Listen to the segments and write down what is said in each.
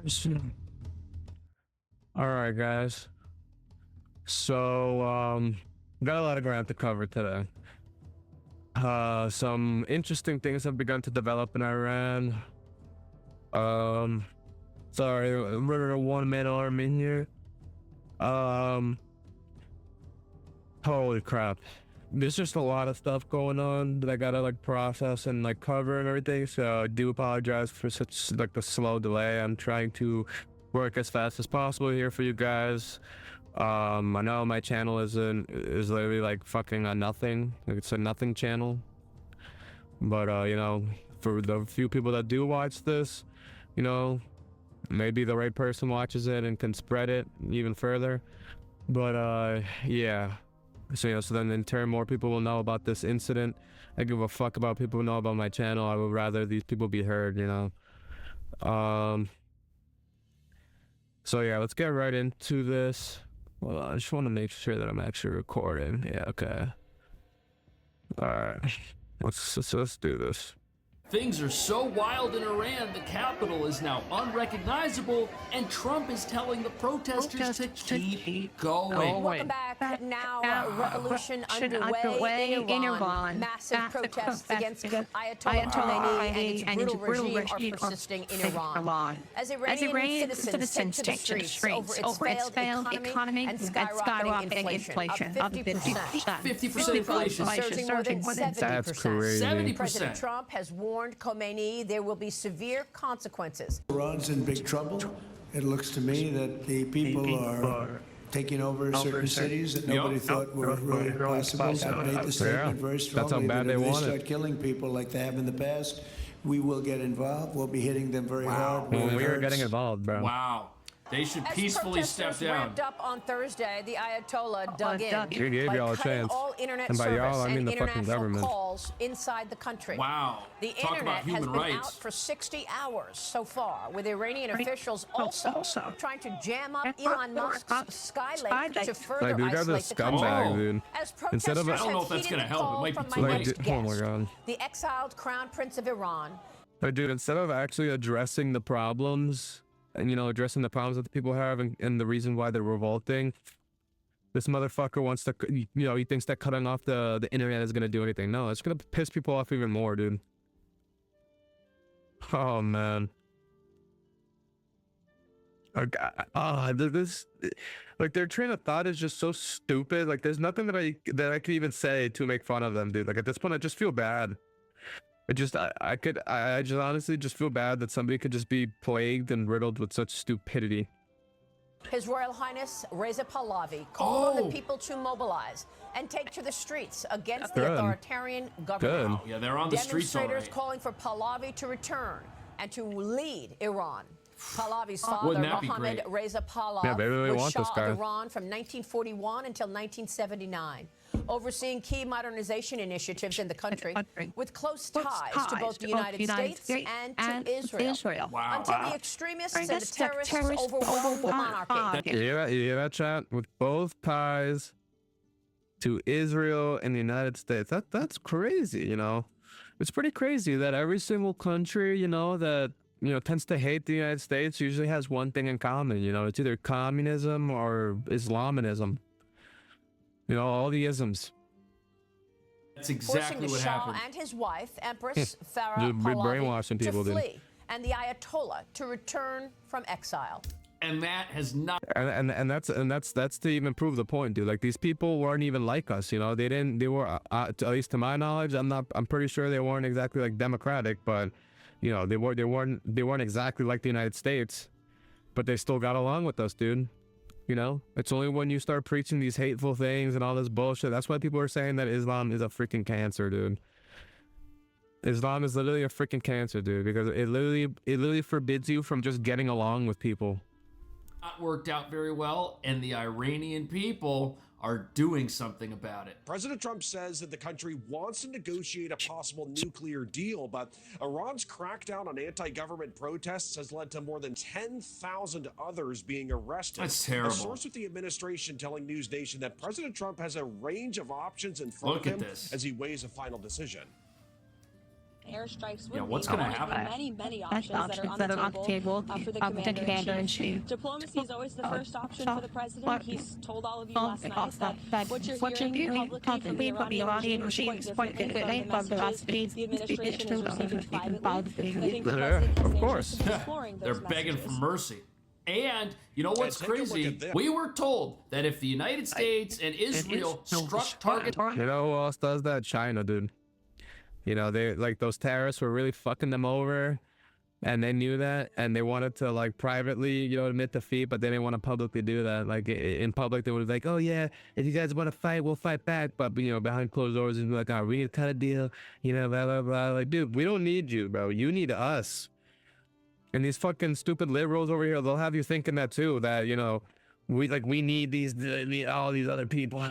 Shit. All right, guys. So, got a lot of ground to cover today. Some interesting things have begun to develop in Iran. Um, Sorry, we're a one-man army here. Um, Holy crap. There's just a lot of stuff going on that I gotta like process and like cover and everything. So I do apologize for such like the slow delay. I'm trying to work as fast as possible here for you guys. I know my channel is literally like fucking a nothing. Like, it's a nothing channel. But you know, for the few people that do watch this, you know, maybe the right person watches it and can spread it even further. But yeah. So yeah, so then in turn more people will know about this incident. I give a fuck about people who know about my channel. I would rather these people be heard, you know. So yeah, let's get right into this. Well, I just want to make sure that I'm actually recording. Yeah, okay. Alright. Let's do this. Things are so wild in Iran, the capital is now unrecognizable, and Trump is telling the protesters to keep going. Welcome back. Now, revolution underway in Iran. Massive protests against Ayatollah Khomeini and its brutal regime are persisting in Iran. As Iranian citizens take to the streets over its failed economy and skyrocketing inflation up 50%. 50% inflation. Surging more than 70%. That's crazy. 70%. President Trump has warned Khomeini there will be severe consequences. Iran's in big trouble. It looks to me that the people are taking over certain cities that nobody thought were really possible. I've made the statement very strongly That's how bad that if they they want start it. killing people like they have in the past, we will get involved. We'll be hitting them very hard. When we are getting involved, bro. Wow. They should peacefully step down. Ramped up on Thursday, the Ayatollah dug in. He gave by y'all a cutting chance. all internet And by y'all, service I mean and the fucking international government. calls inside the country. Wow. The Talk internet about has human been rights. out for 60 hours so far, with Iranian officials also trying to jam up Elon Musk's Skylake to further Like, dude, you guys are isolate the country. scumbags, dude. As Instead of protesters I don't know have if that's heeded gonna the help. It call might be from too my late. next Oh my guest, God. the exiled Crown Prince of Iran. But dude, instead of actually addressing the problems and, you know, addressing the problems that the people have and the reason why they're revolting, this motherfucker wants to, you know, he thinks that cutting off the internet is going to do anything. No, it's going to piss people off even more, dude. Oh, man. This, like, their train of thought is just so stupid. Like, there's nothing that I could even say to make fun of them, dude. Like, at this point, I just feel bad. I just honestly just feel bad that somebody could just be plagued and riddled with such stupidity. His Royal Highness Reza Pahlavi called on the people to mobilize and take to the streets against the authoritarian government. Yeah, they're on the streets already. Demonstrators calling for Pahlavi to return and to lead Iran. Pahlavi's Wouldn't father, that be Mohammad great? Reza Pahlavi, Yeah, they really was want Shah this guy. of Iran from 1941 until 1979, overseeing key modernization initiatives in the country with close ties to both the United States and to Israel. Wow. Until the extremists and the terrorists overwhelm the monarchy. You hear that, chat? With both ties to Israel and the United States. That's crazy, you know? It's pretty crazy that every single country, you know, that, you know, tends to hate the United States usually has one thing in common, you know? It's either communism or Islamism. You know, all the isms. That's exactly Forcing the what Shah happened. and his wife, Empress Farah Dude, brainwashing Pahlavi, people, to dude. flee, and the Ayatollah to return from exile. And that has not. And that's to even prove the point, dude. Like, these people weren't even like us, you know. They were at least to my knowledge, I'm pretty sure they weren't exactly like democratic, but you know, they weren't exactly like the United States, but they still got along with us, dude. You know, it's only when you start preaching these hateful things and all this bullshit. That's why people are saying that Islam is a freaking cancer, dude. Islam is literally a freaking cancer, dude, because it literally forbids you from just getting along with people. Not worked out very well, and the Iranian people are doing something about it. President Trump says that the country wants to negotiate a possible nuclear deal, but Iran's crackdown on anti-government protests has led to more than 10,000 others being arrested. That's terrible. A source with the administration telling News Nation that President Trump has a range of options in front Look of at him this. as he weighs a final decision. airstrikes would Yeah, be what's gonna one of the happen? many options that are on the table for the commander-in-chief. Diplomacy is always the first option for the president. He's told all of you last night that what you're hearing publicly from the Iranian regime is quite different from the messages the administration is receiving privately. I think the president has of an course. interest in exploring They're those begging for messages. mercy. And you know what's take a look crazy? at this. We were told that if the United States and Israel struck target, You know who else does that? China, dude. You know, they like those terrorists were really fucking them over, and they knew that, and they wanted to like privately, you know, admit defeat, but they didn't want to publicly do that. Like in public, they would be like, "Oh yeah, if you guys want to fight, we'll fight back," but you know, behind closed doors, and be like, "Oh, we need to cut a deal," you know, blah blah blah. Like, dude, we don't need you, bro. You need us. And these fucking stupid liberals over here, they'll have you thinking that too, that, you know, we need all these other people.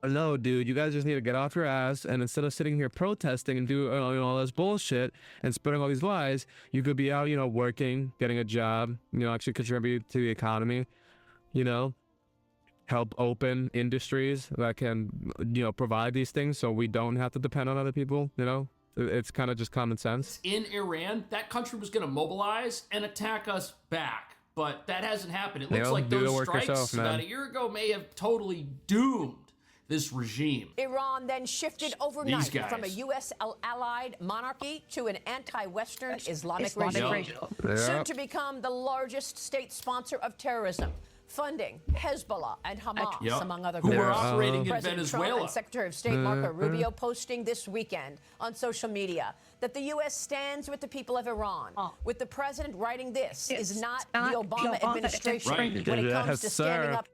No, dude, you guys just need to get off your ass, and instead of sitting here protesting and do you know, all this bullshit and spreading all these lies, you could be out, you know, working, getting a job, you know, actually contribute to the economy, you know, help open industries that can, you know, provide these things so we don't have to depend on other people, you know. It's kind of just common sense. in Iran, that country was going to mobilize and attack us back. But that hasn't happened. It looks They'll like do the those work strikes yourself, man. about a year ago may have totally doomed this regime. Iran then shifted overnight These guys. from a U.S. allied monarchy to an anti-Western Islamic Yep. regime, soon to become the largest state sponsor of terrorism, funding Hezbollah and Hamas, Yep. among other Who were groups. operating in President Trump Venezuela. and Secretary of State Marco Rubio posting this weekend on social media that the U.S. stands with the people of Iran, with the president writing this is not the Obama administration Right. when it comes Yes, to standing sir. up.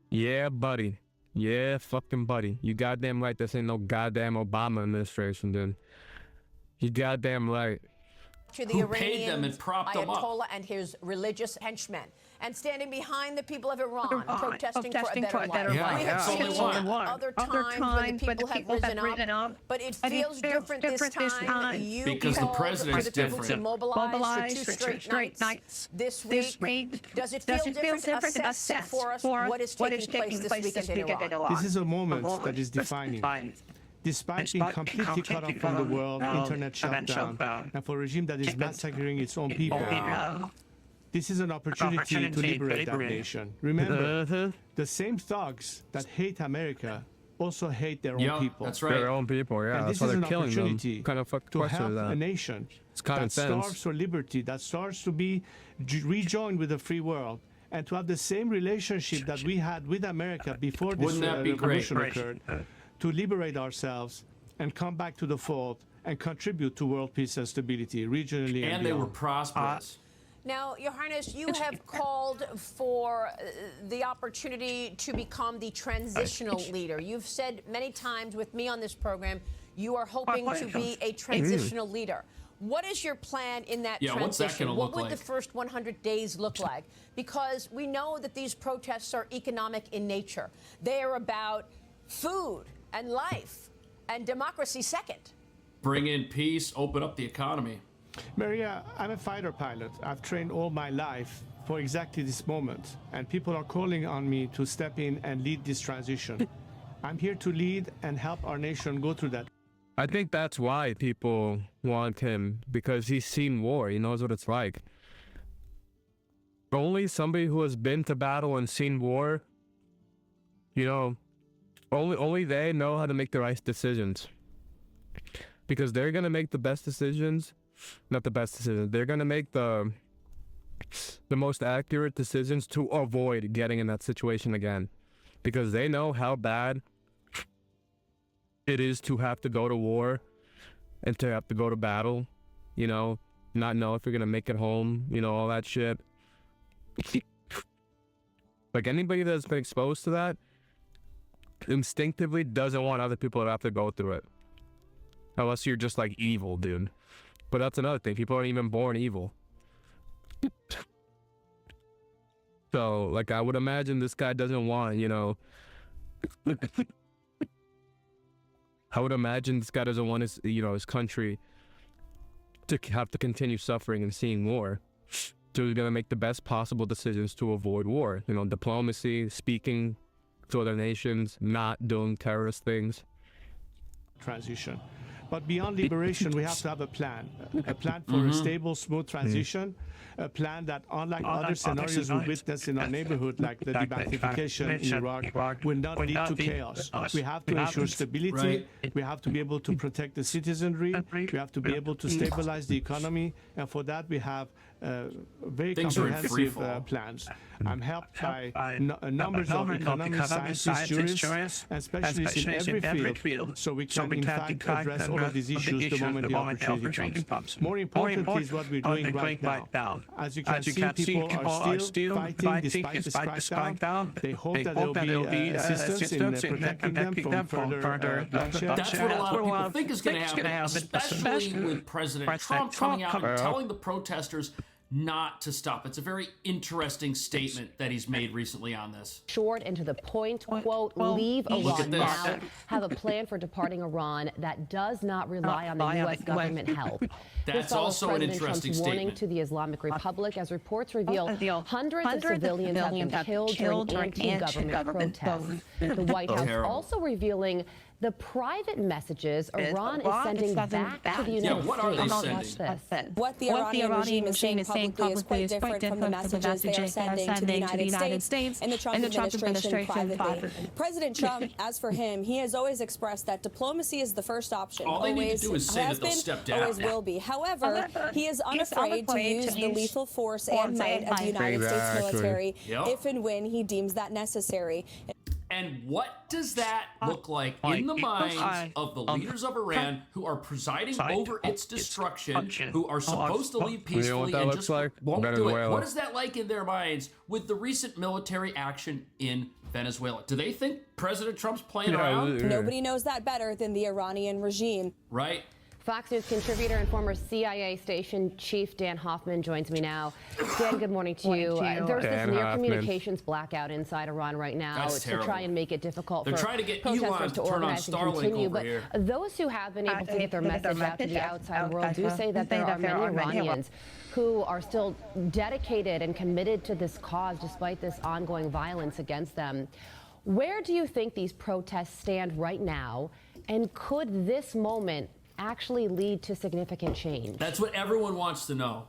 Yeah, buddy. Yeah, fucking buddy. You goddamn right. This ain't no goddamn Obama administration, dude. You goddamn right. To the Who paid them Iranian and propped them up. Ayatollah and his religious henchmen, and standing behind the people of Iran, protesting for a better life. Yeah, We have that's seen only one. other times when the people have risen up, but it feels different this time. You Because the called president's for the people to different. mobilize for 2 straight nights this week. Does it feel different? Assess for us what is taking place this weekend in Iran. This is a moment that is defining. Despite being completely cut off from the world, internet shut down, and for a regime that is massacring its own people, this is an opportunity to liberate that nation. Remember, the same thugs that hate America also hate their own Yeah, people. that's right. Their own people, yeah. And That's this why is they're an killing them. opportunity What kind of fucking to question help is a that? nation It's common that sense. starves for liberty, that starts to be rejoined with the free world, and to have the same relationship that we had with America before this Wouldn't that be great? revolution occurred, to liberate ourselves and come back to the fold and contribute to world peace and stability regionally and And they were beyond. prosperous. Now, Your Highness, you have called for the opportunity to become the transitional leader. You've said many times with me on this program, you are hoping to be a transitional leader. What is your plan in that Yeah, what's that transition? gonna What look would like? the first 100 days look like? Because we know that these protests are economic in nature. They are about food and life and democracy second. Bring in peace, open up the economy. Maria, I'm a fighter pilot. I've trained all my life for exactly this moment, and people are calling on me to step in and lead this transition. I'm here to lead and help our nation go through that. I think that's why people want him, because he's seen war. He knows what it's like. Only somebody who has been to battle and seen war, you know, only they know how to make the right decisions. Because they're going to make the best decisions, not the best decisions. They're going to make the most accurate decisions to avoid getting in that situation again. Because they know how bad it is to have to go to war and to have to go to battle, you know, not know if you're going to make it home, you know, all that shit. Like anybody that's been exposed to that instinctively doesn't want other people to have to go through it. Unless you're just like evil, dude. But that's another thing. People aren't even born evil. So, like, I would imagine this guy doesn't want, you know... I would imagine this guy doesn't want his, you know, his country to have to continue suffering and seeing war. So he's going to make the best possible decisions to avoid war. You know, diplomacy, speaking to other nations, not doing terrorist things. Transition. But beyond liberation, we have to have a plan for a stable, smooth transition, a plan that, unlike other scenarios we witnessed in our neighborhood, like the debassification in Iraq, will not lead to chaos. We have to ensure stability. We have to be able to protect the citizenry. We have to be able to stabilize the economy. And for that, we have very comprehensive plans. I'm helped by numbers of economic scientists, jurists, and specialists in every field, so we can in fact address all of these issues the moment the opportunity comes. More importantly is what we're doing right now. As you can see, people are still fighting despite the crackdown. They hope that there will be assistance in protecting them from further bloodshed. That's what a lot of people think is going to happen, especially with President Trump coming out and telling the protesters not to stop. It's a very interesting statement that he's made recently on this. Short and to the point, quote, leave Iran now, have a plan for departing Iran that does not rely on the U.S. government help. That's also an interesting Trump's statement. warning to the Islamic Republic, as reports reveal hundreds of civilians have been killed during anti-government protests. The White House also revealing the private messages Iran is sending back to the United what are they States. sending? What the Iranian regime is saying publicly is quite different from the messages they are sending to the United States and the Trump administration privately. President Trump, as for him, he has always expressed that diplomacy is the first option. All they need to do is say that they'll step down. Always will be. However, he is unafraid to use the lethal force and might of the United States military if and when he deems that necessary. And what does that look like in the minds of the leaders of Iran who are presiding over its destruction, who are supposed to leave peacefully and just won't do it? What is that like in their minds with the recent military action in Venezuela? Do they think President Trump's playing around? Nobody knows that better than the Iranian regime. Right. Fox News contributor and former CIA station chief Dan Hoffman joins me now. Dan, good morning to you. There's this near communications blackout inside Iran right now to try and make it difficult for protesters to organize and continue. But those who have been able to get their message out to the outside world do say that there are many Iranians who are still dedicated and committed to this cause despite this ongoing violence against them. Where do you think these protests stand right now? And could this moment actually lead to significant change? That's what everyone wants to know.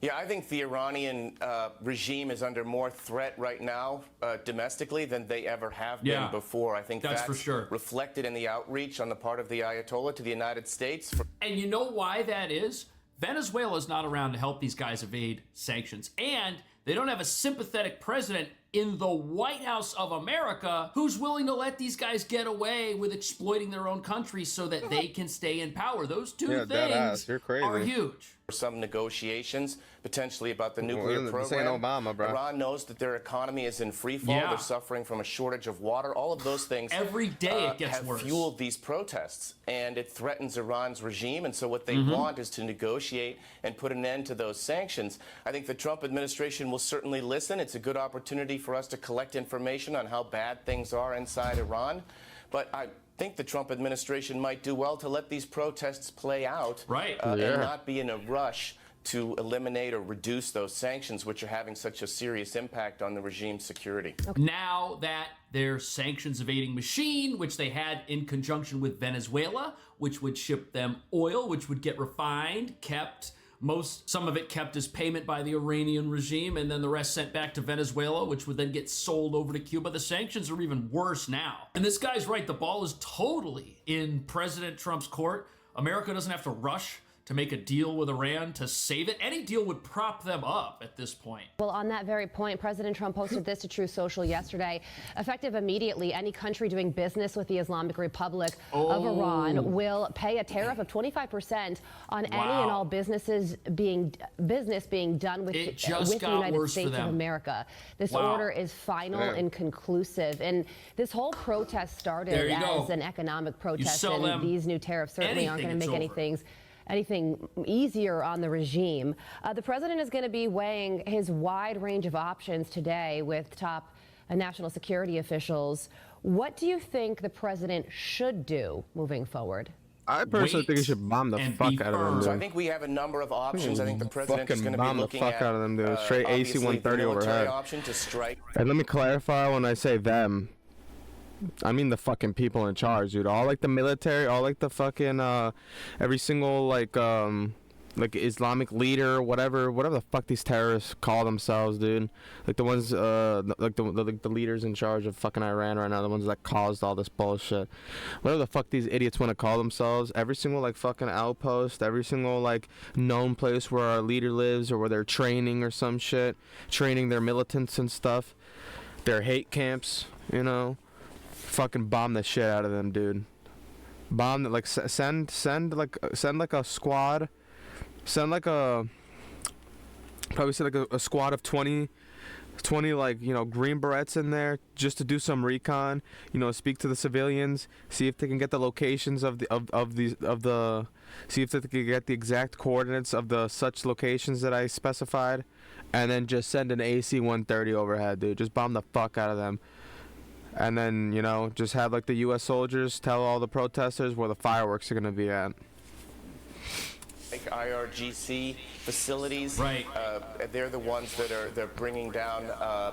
Yeah, I think the Iranian regime is under more threat right now domestically than they ever have been before. I think that's for sure reflected in the outreach on the part of the Ayatollah to the United States. And you know why that is? Venezuela's not around to help these guys evade sanctions. And they don't have a sympathetic president in the White House of America who's willing to let these guys get away with exploiting their own country so that they can stay in power. Those two things are huge. Some negotiations potentially about the nuclear program. This ain't Obama, bro. Iran knows that their economy is in free fall. They're suffering from a shortage of water. All of those things every day it gets have worse. Fueled these protests, and it threatens Iran's regime. And so what they want is to negotiate and put an end to those sanctions. I think the Trump administration will certainly listen. It's a good opportunity for us to collect information on how bad things are inside Iran. But I think the Trump administration might do well to let these protests play out and not be in a rush to eliminate or reduce those sanctions, which are having such a serious impact on the regime's security. Now that their sanctions evading machine, which they had in conjunction with Venezuela, which would ship them oil, which would get refined, kept, some of it kept as payment by the Iranian regime, and then the rest sent back to Venezuela, which would then get sold over to Cuba. The sanctions are even worse now. And this guy's right, the ball is totally in President Trump's court. America doesn't have to rush to make a deal with Iran to save it. Any deal would prop them up at this point. Well, on that very point, President Trump posted this to Truth Social yesterday. Effective immediately, any country doing business with the Islamic Republic of Iran will pay a tariff of 25% on any and all business being done with the United States of America. This order is final and conclusive. And this whole protest started as an economic protest, and these new tariffs certainly aren't going to make anything easier on the regime. The president is going to be weighing his wide range of options today with top national security officials. What do you think the president should do moving forward? I personally think he should bomb the fuck out of them, dude. So I think we have a number of options. I think the president is going to be looking at the fuck out of them, dude. Straight AC-130 overhead. Option to strike. And let me clarify when I say them. I mean the fucking people in charge, dude. All like the military, all like the fucking every single like Islamic leader, whatever the fuck these terrorists call themselves, dude. Like the ones like the leaders in charge of fucking Iran right now, the ones that caused all this bullshit. Whatever the fuck these idiots want to call themselves, every single like fucking outpost, every single like known place where our leader lives or where they're training or some shit, training their militants and stuff, their hate camps, you know. Fucking bomb the shit out of them, dude. Bomb that, like send like a squad. Send like a squad of 20 like, you know, Green Berets in there just to do some recon, you know, speak to the civilians, see if they can get the locations see if they can get the exact coordinates of the such locations that I specified, and then just send an AC-130 overhead, dude. Just bomb the fuck out of them. And then, you know, just have like the US soldiers tell all the protesters where the fireworks are going to be at. Like IRGC facilities, right? They're the ones that they're bringing down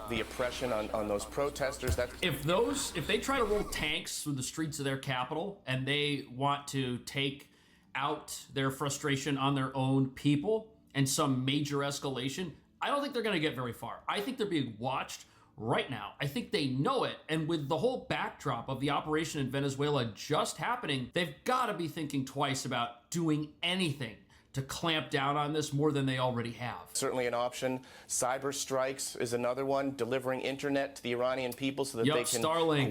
the oppression on those protesters. If they try to roll tanks through the streets of their capital and they want to take out their frustration on their own people and some major escalation, I don't think they're going to get very far. I think they're being watched right now. I think they know it, and with the whole backdrop of the operation in Venezuela just happening, they've got to be thinking twice about doing anything to clamp down on this more than they already have. Certainly an option. Cyber strikes is another one, delivering internet to the Iranian people so that they can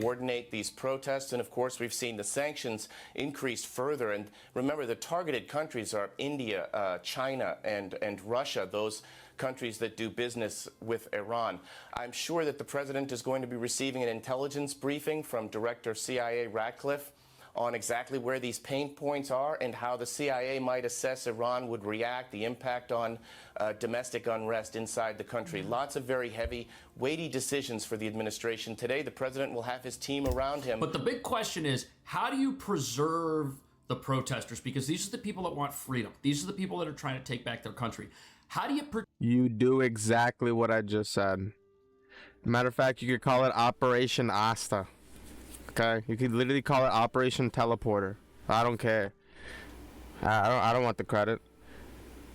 coordinate these protests. And of course, we've seen the sanctions increased further. And remember, the targeted countries are India, China, and Russia, those countries that do business with Iran. I'm sure that the president is going to be receiving an intelligence briefing from Director CIA Ratcliffe on exactly where these pain points are and how the CIA might assess Iran would react, the impact on domestic unrest inside the country. Lots of very heavy, weighty decisions for the administration. Today, the president will have his team around him. But the big question is, how do you preserve the protesters? Because these are the people that want freedom. These are the people that are trying to take back their country. How do you... You do exactly what I just said. Matter of fact, you could call it Operation Asta. Okay, you could literally call it Operation Teleporter. I don't care. I don't want the credit.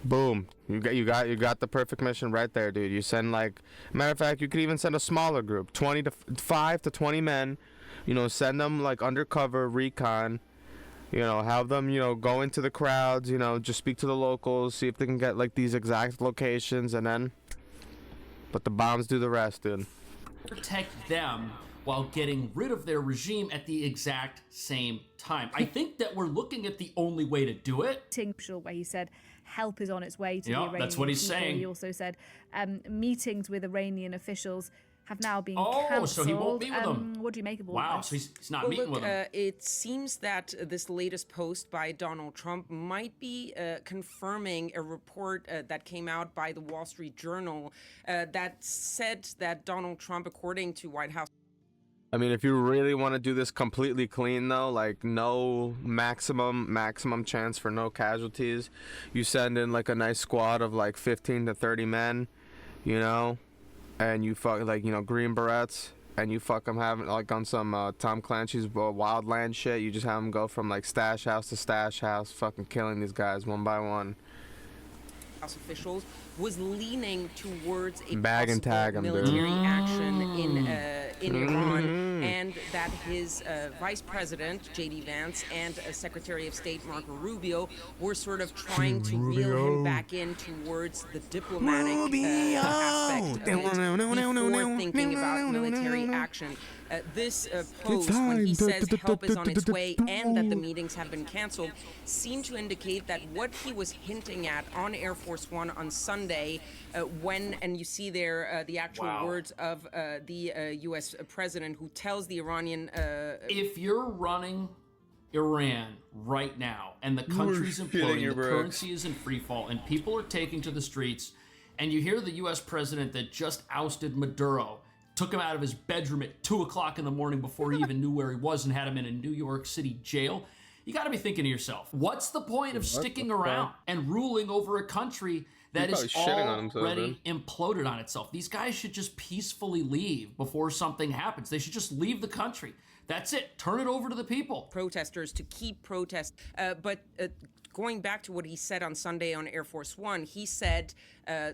Boom, you got the perfect mission right there, dude. You send like, matter of fact, you could even send a smaller group, 5 to 20 men. You know, send them like undercover recon. You know, have them, you know, go into the crowds. You know, just speak to the locals, see if they can get like these exact locations, and then let the bombs do the rest, dude. Protect them while getting rid of their regime at the exact same time. I think that we're looking at the only way to do it. Where he said help is on its way to the Iranian that's what he's people. saying. He also said meetings with Iranian officials have now been cancelled. So he won't meet with them. What do you make of all Wow, this? so he's not meeting with them. It seems that this latest post by Donald Trump might be confirming a report that came out by the Wall Street Journal that said that Donald Trump, according to White House... I mean, if you really want to do this completely clean, though, like no maximum chance for no casualties, you send in like a nice squad of like 15 to 30 men, you know, and you fuck like, you know, Green Berets, and you fuck them having like on some Tom Clancy's Wildland shit. You just have them go from like stash house to stash house, fucking killing these guys one by one. House officials was leaning towards a bag and tag military action in Iran, and that his vice president J.D. Vance and Secretary of State Marco Rubio were sort of trying to reel him back in towards the diplomatic aspect of it before thinking about military action. This post, when he says help is on its way and that the meetings have been canceled, seemed to indicate that what he was hinting at on Air Force One on Sunday, and you see there the actual words of the U.S. president who tells the Iranian... if you're running Iran right now and the country's imploding, the currency is in free fall, and people are taking to the streets, and you hear the U.S. president that just ousted Maduro, took him out of his bedroom at 2 o'clock in the morning before he even knew where he was and had him in a New York City jail, you got to be thinking to yourself, what's the point of sticking around and ruling over a country that is already imploded on itself? These guys should just peacefully leave before something happens. They should just leave the country. That's it. Turn it over to the people. Protesters to keep protest. But going back to what he said on Sunday on Air Force One, he said,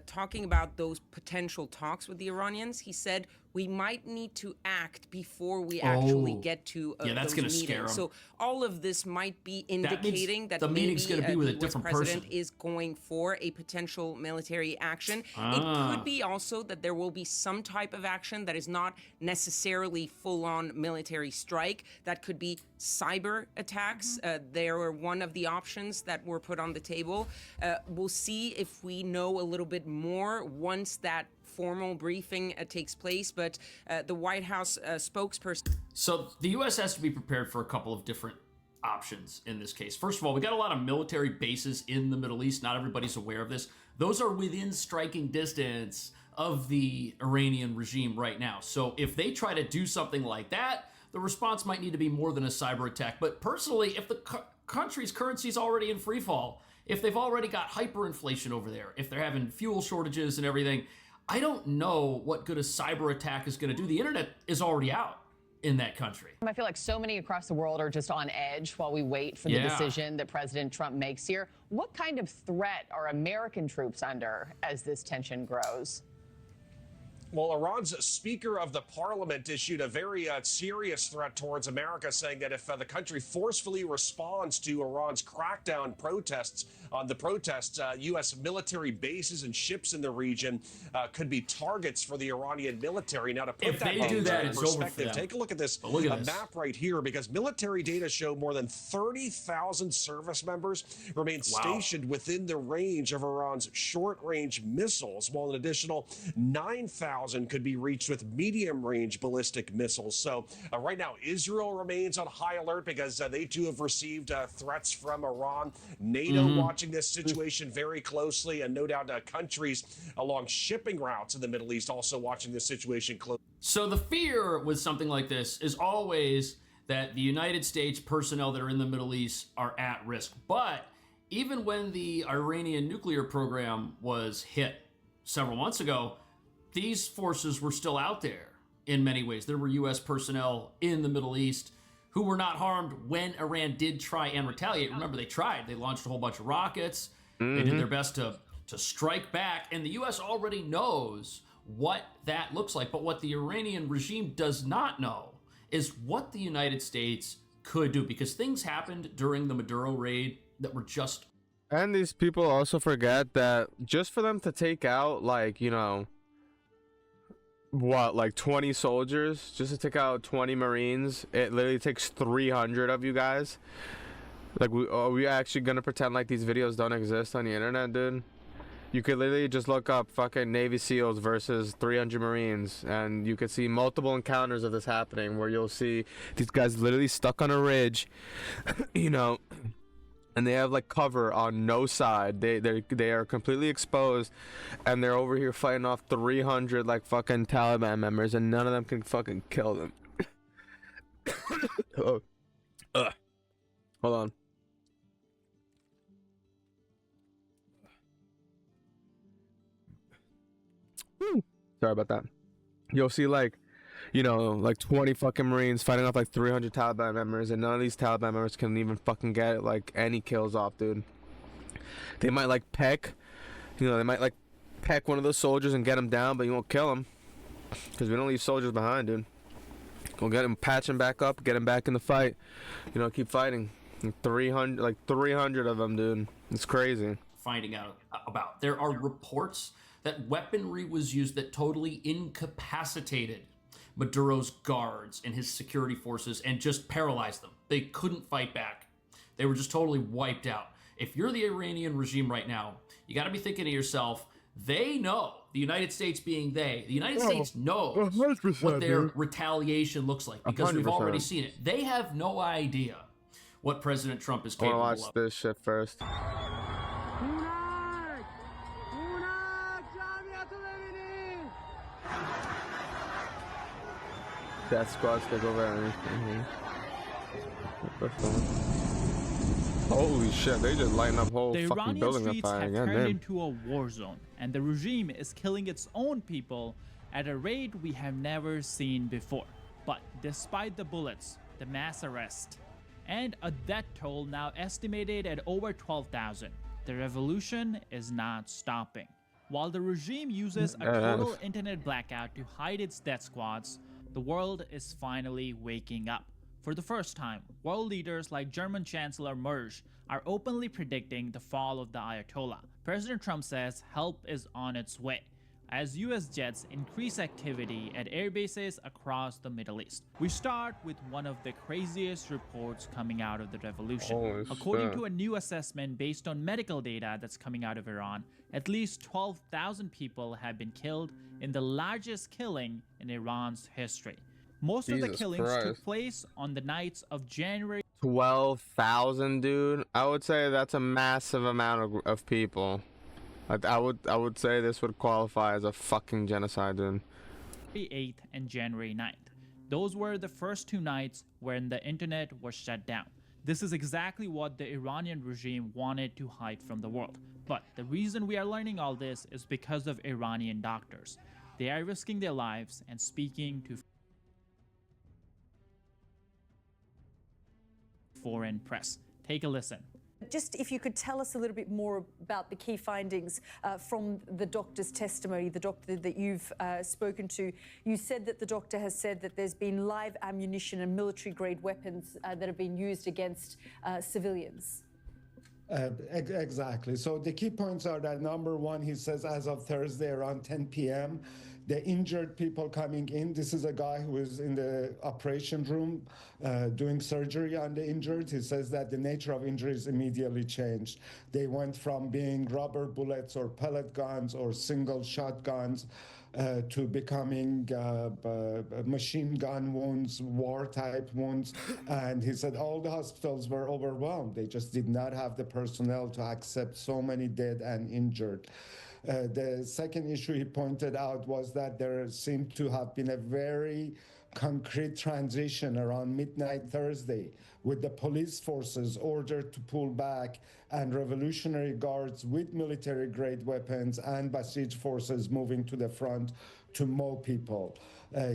talking about those potential talks with the Iranians, he said, we might need to act before we actually get to that's those gonna scare meetings. him. So all of this might be indicating that the meeting's maybe gonna be with a the US different president person. is going for a potential military action. It could be also that there will be some type of action that is not necessarily full-on military strike. That could be cyber attacks. They were one of the options that were put on the table. We'll see if we know a little bit more once that formal briefing takes place, but the White House spokesperson. So the U.S. has to be prepared for a couple of different options in this case. First of all, we got a lot of military bases in the Middle East. Not everybody's aware of this. Those are within striking distance of the Iranian regime right now. So if they try to do something like that, the response might need to be more than a cyber attack. But personally, if the country's currency is already in free fall, if they've already got hyperinflation over there, if they're having fuel shortages and everything, I don't know what good a cyber attack is going to do. The internet is already out in that country. I feel like so many across the world are just on edge while we wait for the decision that President Trump makes here. What kind of threat are American troops under as this tension grows? Well, Iran's Speaker of the Parliament issued a very serious threat towards America, saying that if the country forcefully responds to Iran's crackdown on the protests, U.S. military bases and ships in the region could be targets for the Iranian military. Now, to put that in perspective, take a look at this map right here, because military data show more than 30,000 service members remain stationed within the range of Iran's short-range missiles, while an additional 9,000 could be reached with medium-range ballistic missiles. So right now, Israel remains on high alert because they too have received threats from Iran. NATO watching this situation very closely, and no doubt countries along shipping routes in the Middle East also watching this situation closely. So the fear with something like this is always that the United States personnel that are in the Middle East are at risk. But even when the Iranian nuclear program was hit several months ago, these forces were still out there in many ways. There were U.S. personnel in the Middle East who were not harmed when Iran did try and retaliate. Remember, they tried. They launched a whole bunch of rockets. They did their best to strike back. And the U.S. already knows what that looks like. But what the Iranian regime does not know is what the United States could do, because things happened during the Maduro raid that were just... And these people also forget that just for them to take out, like, you know, what, like 20 soldiers, just to take out 20 Marines, it literally takes 300 of you guys. Like, are we actually gonna pretend like these videos don't exist on the internet, dude? You could literally just look up fucking Navy SEALs versus 300 Marines, and you could see multiple encounters of this happening, where you'll see these guys literally stuck on a ridge, you know, and they have like cover on no side. They are completely exposed, and they're over here fighting off 300 like fucking Taliban members, and none of them can fucking kill them. Hold on. Sorry about that. You'll see like, you know, like 20 fucking Marines fighting off like 300 Taliban members, and none of these Taliban members can even fucking get like any kills off, dude. They might like peck, you know, they might like peck one of those soldiers and get him down, but you won't kill him, because we don't leave soldiers behind, dude. We'll get him, patch him back up, get him back in the fight, you know, keep fighting. 300 of them, dude. It's crazy. Finding out about. There are reports that weaponry was used that totally incapacitated Maduro's guards and his security forces and just paralyzed them. They couldn't fight back. They were just totally wiped out. If you're the Iranian regime right now, you got to be thinking to yourself, they know, the United States being the United States knows what their retaliation looks like, because we've already seen it. They have no idea what President Trump is capable of. I want to watch this shit first. That squad's take over everything. Holy shit, they just lighting up whole fucking building on fire. The Iranian streets have turned into a war zone, and the regime is killing its own people at a rate we have never seen before. But despite the bullets, the mass arrest, and a death toll now estimated at over 12,000. The revolution is not stopping. While the regime uses a total internet blackout to hide its death squads, the world is finally waking up. For the first time, world leaders like German Chancellor Merz are openly predicting the fall of the Ayatollah. President Trump says help is on its way as US jets increase activity at air bases across the Middle East. We start with one of the craziest reports coming out of the revolution. According to a new assessment based on medical data that's coming out of Iran, at least 12,000 people have been killed in the largest killing in Iran's history. Most of the killings took place on the nights of January. 12,000, dude. I would say that's a massive amount of people. I would say this would qualify as a fucking genocide, dude. 8th and January 9th. Those were the first 2 nights when the internet was shut down. This is exactly what the Iranian regime wanted to hide from the world. But the reason we are learning all this is because of Iranian doctors. They are risking their lives and speaking to foreign press. Take a listen. Just if you could tell us a little bit more about the key findings from the doctor's testimony, the doctor that you've spoken to. You said that the doctor has said that there's been live ammunition and military-grade weapons that have been used against civilians. Exactly. So the key points are that, number one, he says as of Thursday around 10 p.m., the injured people coming in, this is a guy who is in the operation room doing surgery on the injured. He says that the nature of injuries immediately changed. They went from being rubber bullets or pellet guns or single shotguns to becoming machine gun wounds, war-type wounds. And he said all the hospitals were overwhelmed. They just did not have the personnel to accept so many dead and injured. The second issue he pointed out was that there seemed to have been a very concrete transition around midnight Thursday, with the police forces ordered to pull back and Revolutionary Guards with military-grade weapons and Basij forces moving to the front to mow people.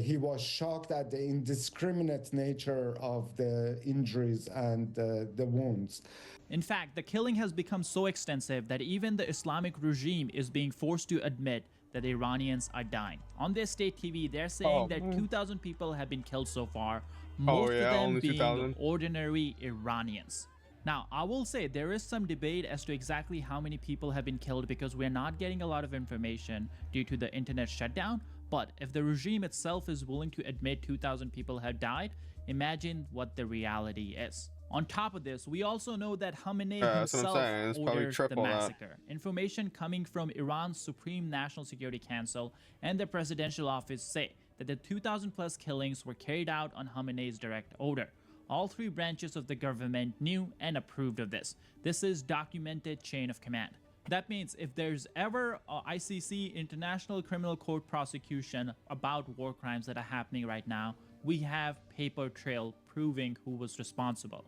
He was shocked at the indiscriminate nature of the injuries and the wounds. In fact, the killing has become so extensive that even the Islamic regime is being forced to admit that Iranians are dying. On their state TV, they're saying that 2,000 people have been killed so far, most of them being ordinary Iranians. Now, I will say there is some debate as to exactly how many people have been killed because we're not getting a lot of information due to the internet shutdown. But if the regime itself is willing to admit 2,000 people have died, imagine what the reality is. On top of this, we also know that Khamenei himself ordered the massacre. Information coming from Iran's Supreme National Security Council and the presidential office say that the 2,000 plus killings were carried out on Khamenei's direct order. All 3 branches of the government knew and approved of this. This is documented chain of command. That means if there's ever a ICC, International Criminal Court prosecution about war crimes that are happening right now, we have paper trail proving who was responsible.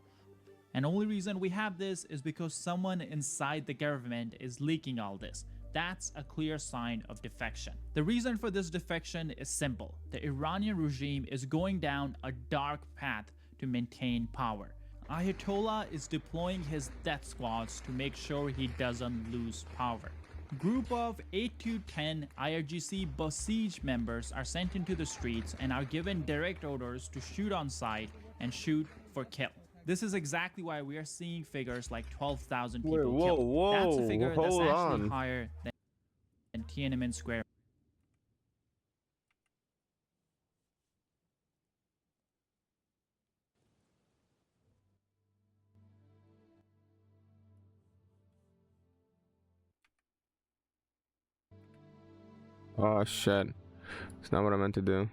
And only reason we have this is because someone inside the government is leaking all this. That's a clear sign of defection. The reason for this defection is simple. The Iranian regime is going down a dark path to maintain power. Ayatollah is deploying his death squads to make sure he doesn't lose power. Group of 8 to 10 IRGC Basij members are sent into the streets and are given direct orders to shoot on sight and shoot for kill. This is exactly why we are seeing figures like 12,000 people killed. That's a figure that's actually higher than Tiananmen Square. Oh shit. It's not what I meant to do.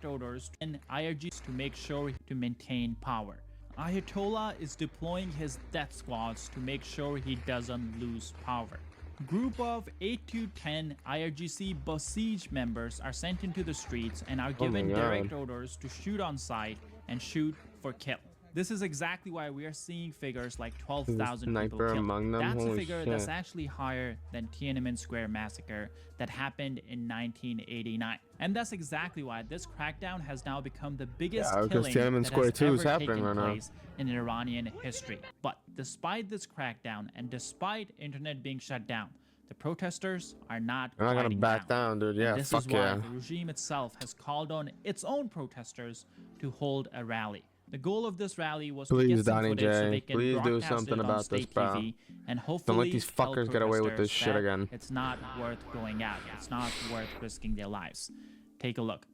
Orders and IRGs to make sure to maintain power. Ayatollah is deploying his death squads to make sure he doesn't lose power. Group of 8 to 10 IRGC Basij members are sent into the streets and are given direct orders to shoot on sight and shoot for kill. This is exactly why we are seeing figures like 12,000 people Sniper killed. among them? That's a Holy figure shit. that's actually higher than Tiananmen Square massacre that happened in 1989. And that's exactly why this crackdown has now become the biggest Yeah, because killing Tiananmen that Square has 2 is ever happening taken right now. place in Iranian history. But despite this crackdown and despite internet being shut down, the protesters are not I'm not gonna quieting back down, dude. Yeah, and this fuck is why yeah. the regime itself has called on its own protesters to hold a rally. The goal of this rally was to Please, get some Donnie footage so J, they can please do broadcast something it on about this, state bro. TV and Don't hopefully let these tell fuckers get away with this protesters shit that again. it's not worth going out. It's not worth risking their lives. Take a look.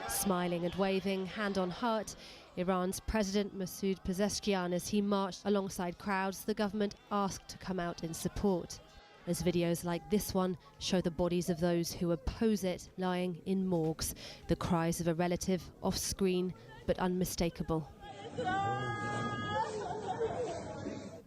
Smiling and waving, hand on heart, Iran's President Masoud Pezeshkian, as he marched alongside crowds the government asked to come out in support. As videos like this one show the bodies of those who oppose it lying in morgues, the cries of a relative off screen but unmistakable.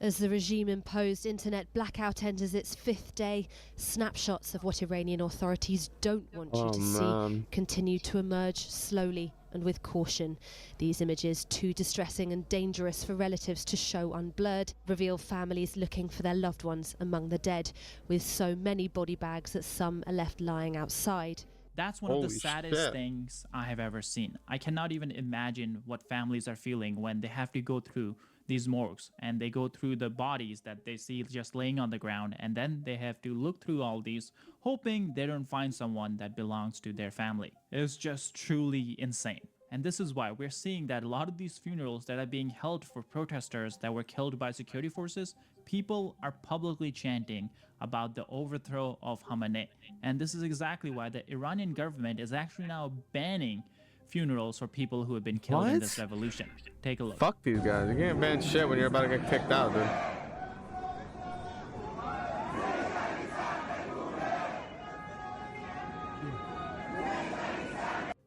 As the regime-imposed internet blackout enters its 5th day, snapshots of what Iranian authorities don't want you to see continue to emerge slowly and with caution. These images, too distressing and dangerous for relatives to show unblurred, reveal families looking for their loved ones among the dead, with so many body bags that some are left lying outside. That's one of the Holy saddest shit. things I have ever seen. I cannot even imagine what families are feeling when they have to go through these morgues and they go through the bodies that they see just laying on the ground, and then they have to look through all these hoping they don't find someone that belongs to their family. It's just truly insane. And this is why we're seeing that a lot of these funerals that are being held for protesters that were killed by security forces, people are publicly chanting about the overthrow of Khamenei. And this is exactly why the Iranian government is actually now banning funerals for people who have been killed in What? this revolution. Take a look. Fuck these guys. You can't ban shit when you're about to get kicked out, dude.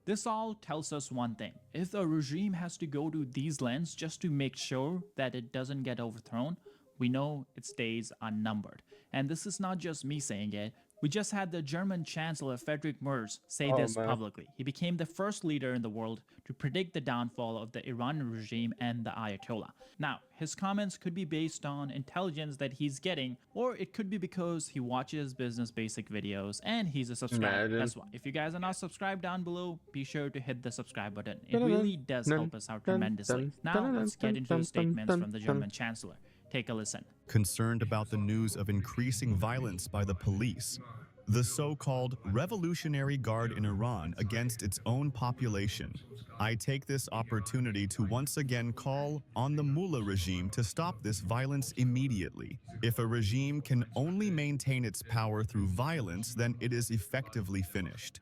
This all tells us one thing. If the regime has to go to these lengths just to make sure that it doesn't get overthrown, we know its days are numbered. And this is not just me saying it. We just had the German Chancellor Friedrich Merz say this publicly. He became the first leader in the world to predict the downfall of the Iranian regime and the Ayatollah. Now, his comments could be based on intelligence that he's getting, or it could be because he watches Business Basic videos and he's a subscriber. Imagine. That's why. If you guys are not subscribed down below, be sure to hit the subscribe button. It really does help us out tremendously. Now, let's get into the statements from the German Chancellor. Take a listen. Concerned about the news of increasing violence by the police, the so-called Revolutionary Guard in Iran against its own population, I take this opportunity to once again call on the mullah regime to stop this violence immediately. If a regime can only maintain its power through violence, then it is effectively finished.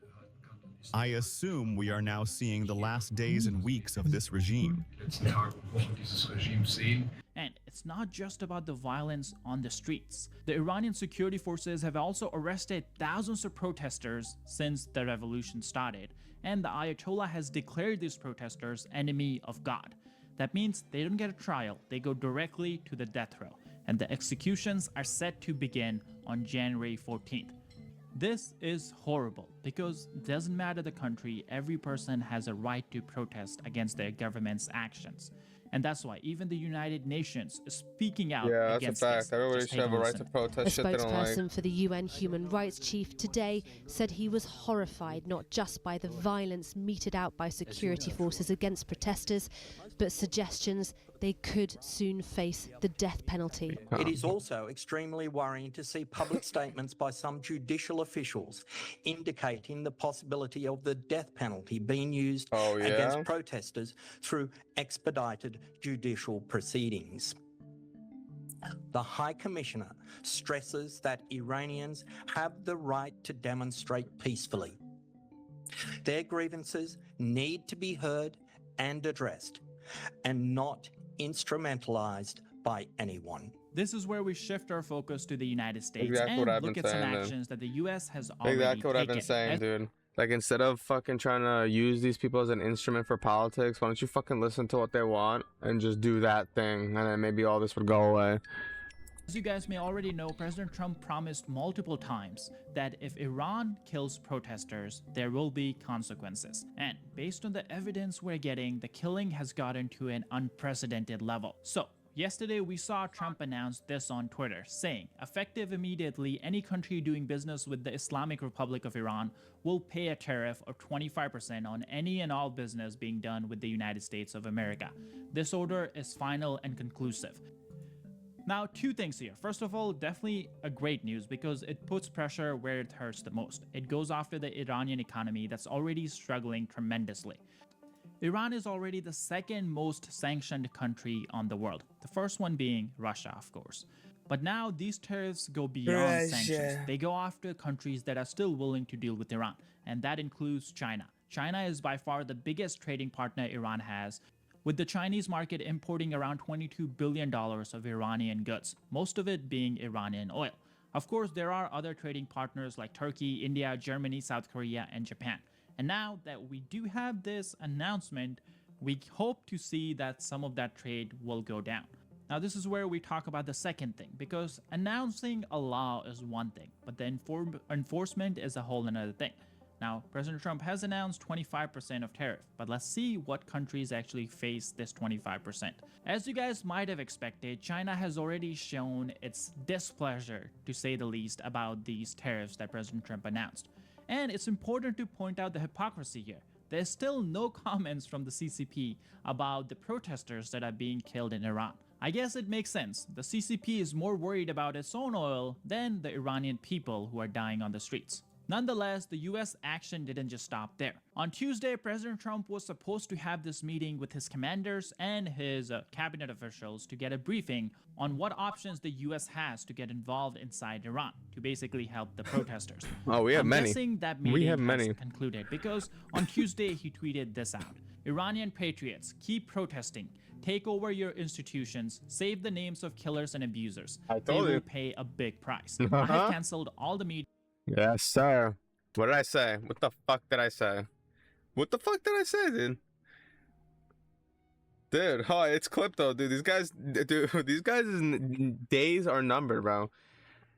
I assume we are now seeing the last days and weeks of this regime. And it's not just about the violence on the streets. The Iranian security forces have also arrested thousands of protesters since the revolution started, and the Ayatollah has declared these protesters enemy of God. That means they don't get a trial, they go directly to the death row, and the executions are set to begin on January 14th. This is horrible because it doesn't matter the country, every person has a right to protest against their government's actions. And that's why even the United Nations is speaking out against that's a fact. this. Everybody Just should take have a right listen. to protest A shit they don't like. spokesperson for the UN Human Rights Chief today said he was horrified not just by the violence meted out by security forces against protesters, but suggestions they could soon face the death penalty. It is also extremely worrying to see public statements by some judicial officials indicating the possibility of the death penalty being used against protesters through expedited judicial proceedings. The High Commissioner stresses that Iranians have the right to demonstrate peacefully. Their grievances need to be heard and addressed, and not instrumentalized by anyone. This is where we shift our focus to the United States Exactly and what I've look been at some saying, man. actions that the US has already Exactly what I've taken. been saying, dude. Like, instead of fucking trying to use these people as an instrument for politics, why don't you fucking listen to what they want and just do that thing, and then maybe all this would go away. As you guys may already know, President Trump promised multiple times that if Iran kills protesters, there will be consequences. And based on the evidence we're getting, the killing has gotten to an unprecedented level. So, yesterday we saw Trump announce this on Twitter, saying, effective immediately, any country doing business with the Islamic Republic of Iran will pay a tariff of 25% on any and all business being done with the United States of America. This order is final and conclusive. Now, two things here. First of all, definitely a great news because it puts pressure where it hurts the most. It goes after the Iranian economy that's already struggling tremendously. Iran is already the second most sanctioned country on the world, the first one being Russia, of course. But now these tariffs go beyond sanctions. They go after countries that are still willing to deal with Iran, and that includes China. China is by far the biggest trading partner Iran has, with the Chinese market importing around $22 billion of Iranian goods, most of it being Iranian oil. Of course, there are other trading partners like Turkey, India, Germany, South Korea, and Japan. And now that we do have this announcement, we hope to see that some of that trade will go down. Now, this is where we talk about the second thing, because announcing a law is one thing, but the enforcement is a whole another thing. Now, President Trump has announced 25% of tariff, but let's see what countries actually face this 25%. As you guys might have expected, China has already shown its displeasure, to say the least, about these tariffs that President Trump announced. And it's important to point out the hypocrisy here. There's still no comments from the CCP about the protesters that are being killed in Iran. I guess it makes sense. The CCP is more worried about its own oil than the Iranian people who are dying on the streets. Nonetheless, the US action didn't just stop there. On Tuesday, President Trump was supposed to have this meeting with his commanders and his cabinet officials to get a briefing on what options the US has to get involved inside Iran to basically help the protesters. Oh, we have many. I'm guessing that meeting has concluded because on Tuesday he tweeted this out. Iranian patriots, keep protesting. Take over your institutions. Save the names of killers and abusers. They will pay a big price. I have canceled all the meetings. Yes, sir. What did I say? What the fuck did I say? What the fuck did I say, dude? Dude, oh, it's clipped though, dude. These guys' days are numbered, bro.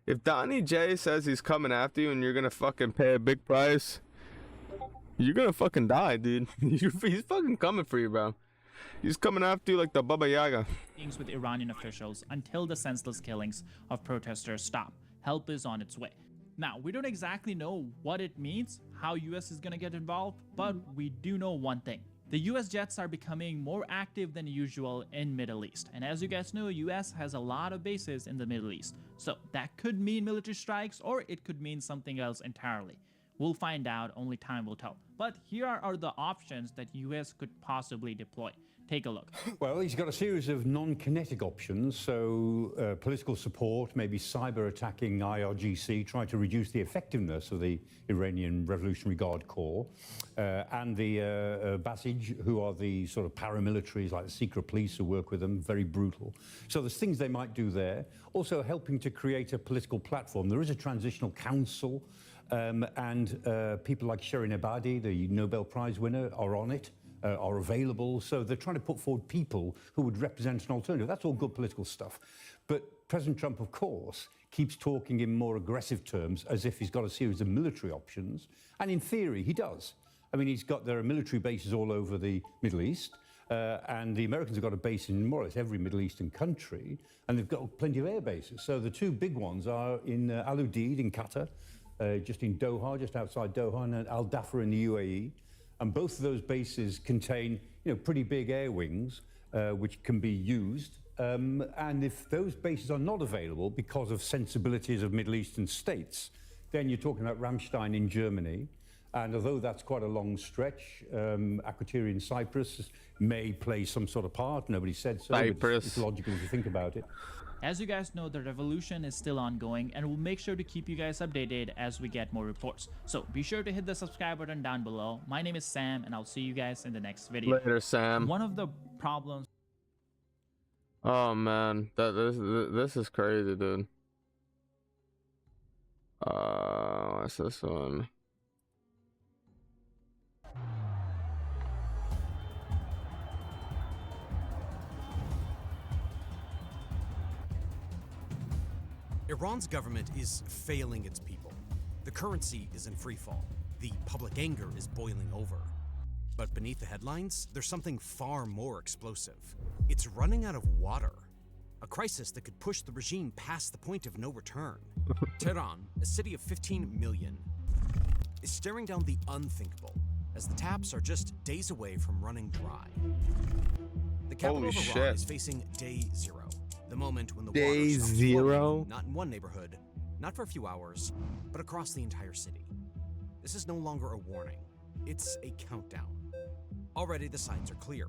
If Donnie J says he's coming after you and you're gonna fucking pay a big price, you're gonna fucking die, dude. He's fucking coming for you, bro. He's coming after you like the Baba Yaga. With Iranian officials until the senseless killings of protesters stop. Help is on its way. Now, we don't exactly know what it means, how US is gonna get involved, but we do know one thing. The US jets are becoming more active than usual in Middle East. And as you guys know, US has a lot of bases in the Middle East. So that could mean military strikes or it could mean something else entirely. We'll find out, only time will tell. But here are the options that US could possibly deploy. Take a look. Well, he's got a series of non-kinetic options, so political support, maybe cyber attacking IRGC, trying to reduce the effectiveness of the Iranian Revolutionary Guard Corps, and the Basij, who are the sort of paramilitaries like the secret police who work with them, very brutal. So there's things they might do there. Also helping to create a political platform. There is a transitional council, and people like Shirin Ebadi, the Nobel Prize winner, are on it. Are available. So they're trying to put forward people who would represent an alternative. That's all good political stuff. But President Trump, of course, keeps talking in more aggressive terms as if he's got a series of military options. And in theory, he does. I mean, there are military bases all over the Middle East. And the Americans have got a base in more or less every Middle Eastern country. And they've got plenty of air bases. So the two big ones are in Al Udeid in Qatar, just in Doha, just outside Doha, and Al Dhafra in the UAE. And both of those bases contain, pretty big air wings, which can be used. And if those bases are not available because of sensibilities of Middle Eastern states, then you're talking about Ramstein in Germany. And although that's quite a long stretch, Akrotiri in Cyprus may play some sort of part. Nobody said so. It's logical if you think about it. As you guys know, the revolution is still ongoing, and we'll make sure to keep you guys updated as we get more reports. So be sure to hit the subscribe button down below. My name is Sam, and I'll see you guys in the next video. Later, Sam. One of the problems... Oh, man. This is crazy, dude. What's this one? Iran's government is failing its people. The currency is in free fall. The public anger is boiling over. But beneath the headlines, there's something far more explosive. It's running out of water. A crisis that could push the regime past the point of no return. Tehran, a city of 15 million, is staring down the unthinkable as the taps are just days away from running dry. The capital of Iran is facing day zero, the moment when the water stops flowing, not in one neighborhood, not for a few hours, but across the entire city. This is no longer a warning, it's a countdown. Already the signs are clear.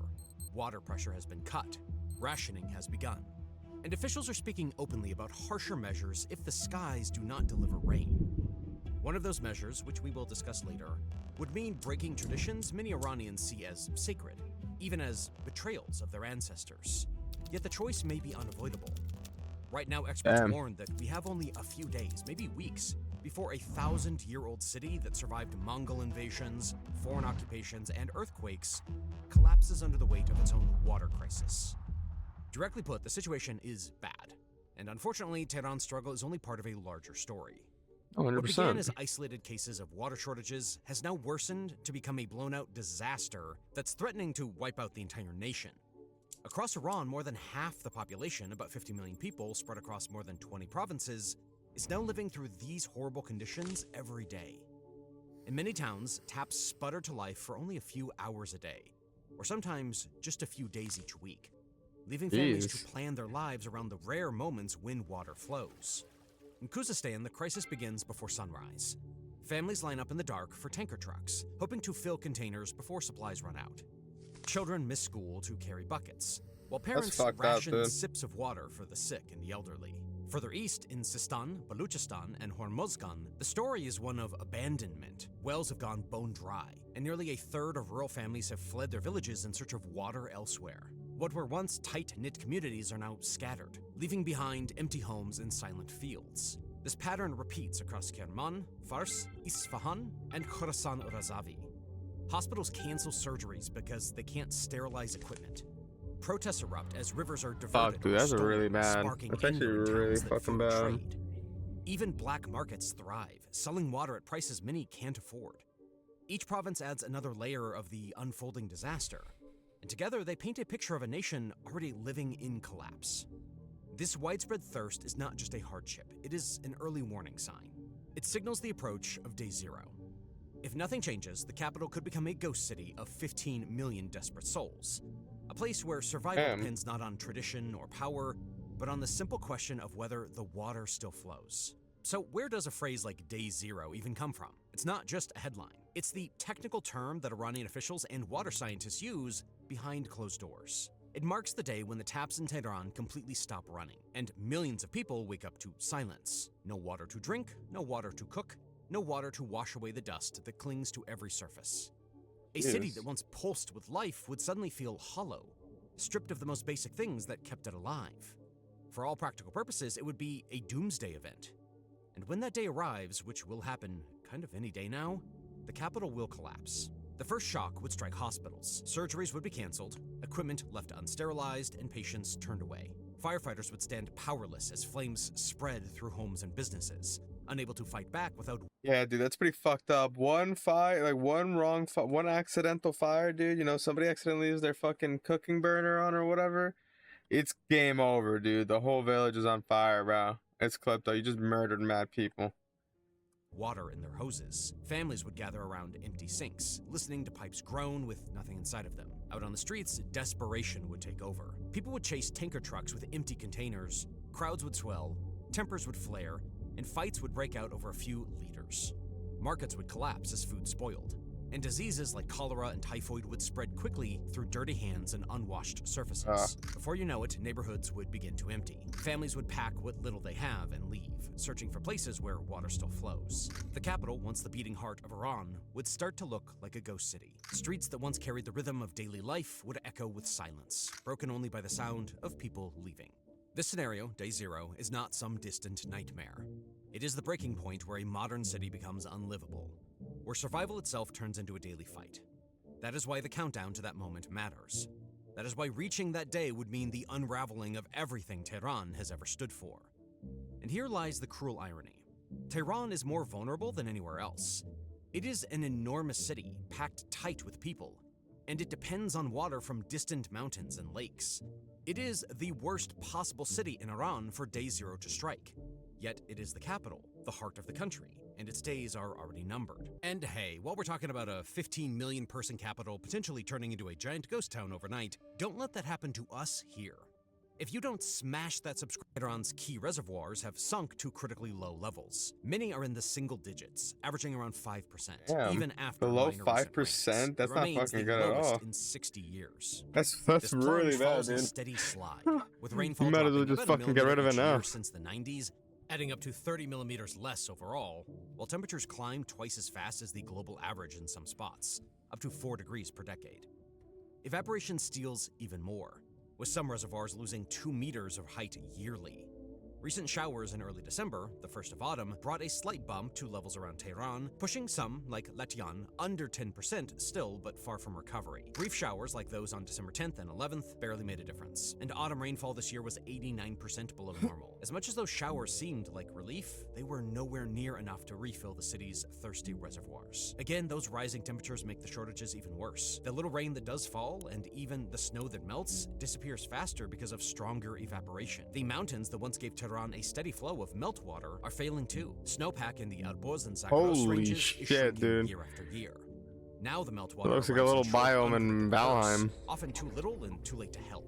Water pressure has been cut, rationing has begun, and officials are speaking openly about harsher measures if the skies do not deliver rain. One of those measures, which we will discuss later, would mean breaking traditions many Iranians see as sacred, even as betrayals of their ancestors. Yet the choice may be unavoidable. Right now, experts warn that we have only a few days, maybe weeks, before a 1,000-year-old city that survived Mongol invasions, foreign occupations, and earthquakes collapses under the weight of its own water crisis. Directly put, the situation is bad, and unfortunately, Tehran's struggle is only part of a larger story. 100%. What began as isolated cases of water shortages has now worsened to become a blown-out disaster that's threatening to wipe out the entire nation. Across Iran, more than half the population, about 50 million people spread across more than 20 provinces, is now living through these horrible conditions every day. In many towns, taps sputter to life for only a few hours a day, or sometimes just a few days each week, leaving families to plan their lives around the rare moments when water flows. In Khuzestan, the crisis begins before sunrise. Families line up in the dark for tanker trucks, hoping to fill containers before supplies run out. Children miss school to carry buckets, while parents ration sips of water for the sick and the elderly. Further east, in Sistan, Baluchistan, and Hormozgan, the story is one of abandonment. Wells have gone bone dry, and nearly a third of rural families have fled their villages in search of water elsewhere. What were once tight-knit communities are now scattered, leaving behind empty homes and silent fields. This pattern repeats across Kerman, Fars, Isfahan, and Khorasan Razavi. Hospitals cancel surgeries because they can't sterilize equipment. Protests erupt as rivers are diverted. Fuck, dude, that's really bad. That's actually really fucking bad. Even black markets thrive, selling water at prices many can't afford. Each province adds another layer of the unfolding disaster, and together they paint a picture of a nation already living in collapse. This widespread thirst is not just a hardship, it is an early warning sign. It signals the approach of day zero. If nothing changes, the capital could become a ghost city of 15 million desperate souls. A place where survival depends not on tradition or power, but on the simple question of whether the water still flows. So where does a phrase like day zero even come from? It's not just a headline. It's the technical term that Iranian officials and water scientists use behind closed doors. It marks the day when the taps in Tehran completely stop running, and millions of people wake up to silence. No water to drink, no water to cook, no water to wash away the dust that clings to every surface. A city that once pulsed with life would suddenly feel hollow, stripped of the most basic things that kept it alive. For all practical purposes, it would be a doomsday event. And when that day arrives, which will happen kind of any day now, the capital will collapse. The first shock would strike hospitals. Surgeries would be canceled, equipment left unsterilized, and patients turned away. Firefighters would stand powerless as flames spread through homes and businesses, unable to fight back without... Yeah, dude, that's pretty fucked up. One fire, like one accidental fire, dude, you know, somebody accidentally used their fucking cooking burner on or whatever. It's game over, dude. The whole village is on fire, bro. It's clipped, though. You just murdered mad people. Water in their hoses. Families would gather around empty sinks, listening to pipes groan with nothing inside of them. Out on the streets, desperation would take over. People would chase tanker trucks with empty containers, crowds would swell, tempers would flare, and fights would break out over a few liters. Markets would collapse as food spoiled, and diseases like cholera and typhoid would spread quickly through dirty hands and unwashed surfaces. Before you know it, neighborhoods would begin to empty. Families would pack what little they have and leave, searching for places where water still flows. The capital, once the beating heart of Iran, would start to look like a ghost city. Streets that once carried the rhythm of daily life would echo with silence, broken only by the sound of people leaving. This scenario, day zero, is not some distant nightmare. It is the breaking point where a modern city becomes unlivable, where survival itself turns into a daily fight. That is why the countdown to that moment matters. That is why reaching that day would mean the unraveling of everything Tehran has ever stood for. And here lies the cruel irony. Tehran is more vulnerable than anywhere else. It is an enormous city, packed tight with people, and it depends on water from distant mountains and lakes. It is the worst possible city in Iran for day zero to strike. Yet it is the capital, the heart of the country, and its days are already numbered. And hey, while we're talking about a 15 million person capital potentially turning into a giant ghost town overnight, don't let that happen to us here. If you don't smash that subscribe, Iran's key reservoirs have sunk to critically low levels. Many are in the single digits, averaging around 5%. Damn, even after below minor 5%? That's not fucking good at all. In 60 years. That's This really plunge bad, follows a dude. steady slide, with rainfall You might as well dropping just about a fucking get rid of it millimeter each now. year since the 90s, adding up to 30 millimeters less overall, while temperatures climb twice as fast as the global average in some spots, up to 4 degrees per decade. Evaporation steals even more, with some reservoirs losing 2 meters of height yearly. Recent showers in early December, the first of autumn, brought a slight bump to levels around Tehran, pushing some, like Latian, under 10% still, but far from recovery. Brief showers like those on December 10th and 11th barely made a difference, and autumn rainfall this year was 89% below normal. As much as those showers seemed like relief, they were nowhere near enough to refill the city's thirsty reservoirs. Again, those rising temperatures make the shortages even worse. The little rain that does fall, and even the snow that melts, disappears faster because of stronger evaporation. The mountains that once gave Tehran a steady flow of meltwater are failing too. Snowpack in the Alborz and Zagros Holy ranges is shit, shrinking dude. year after year. Now the meltwater It looks like a arrives little in short, biome in unpredictable Valheim. bursts, often too little and too late to help.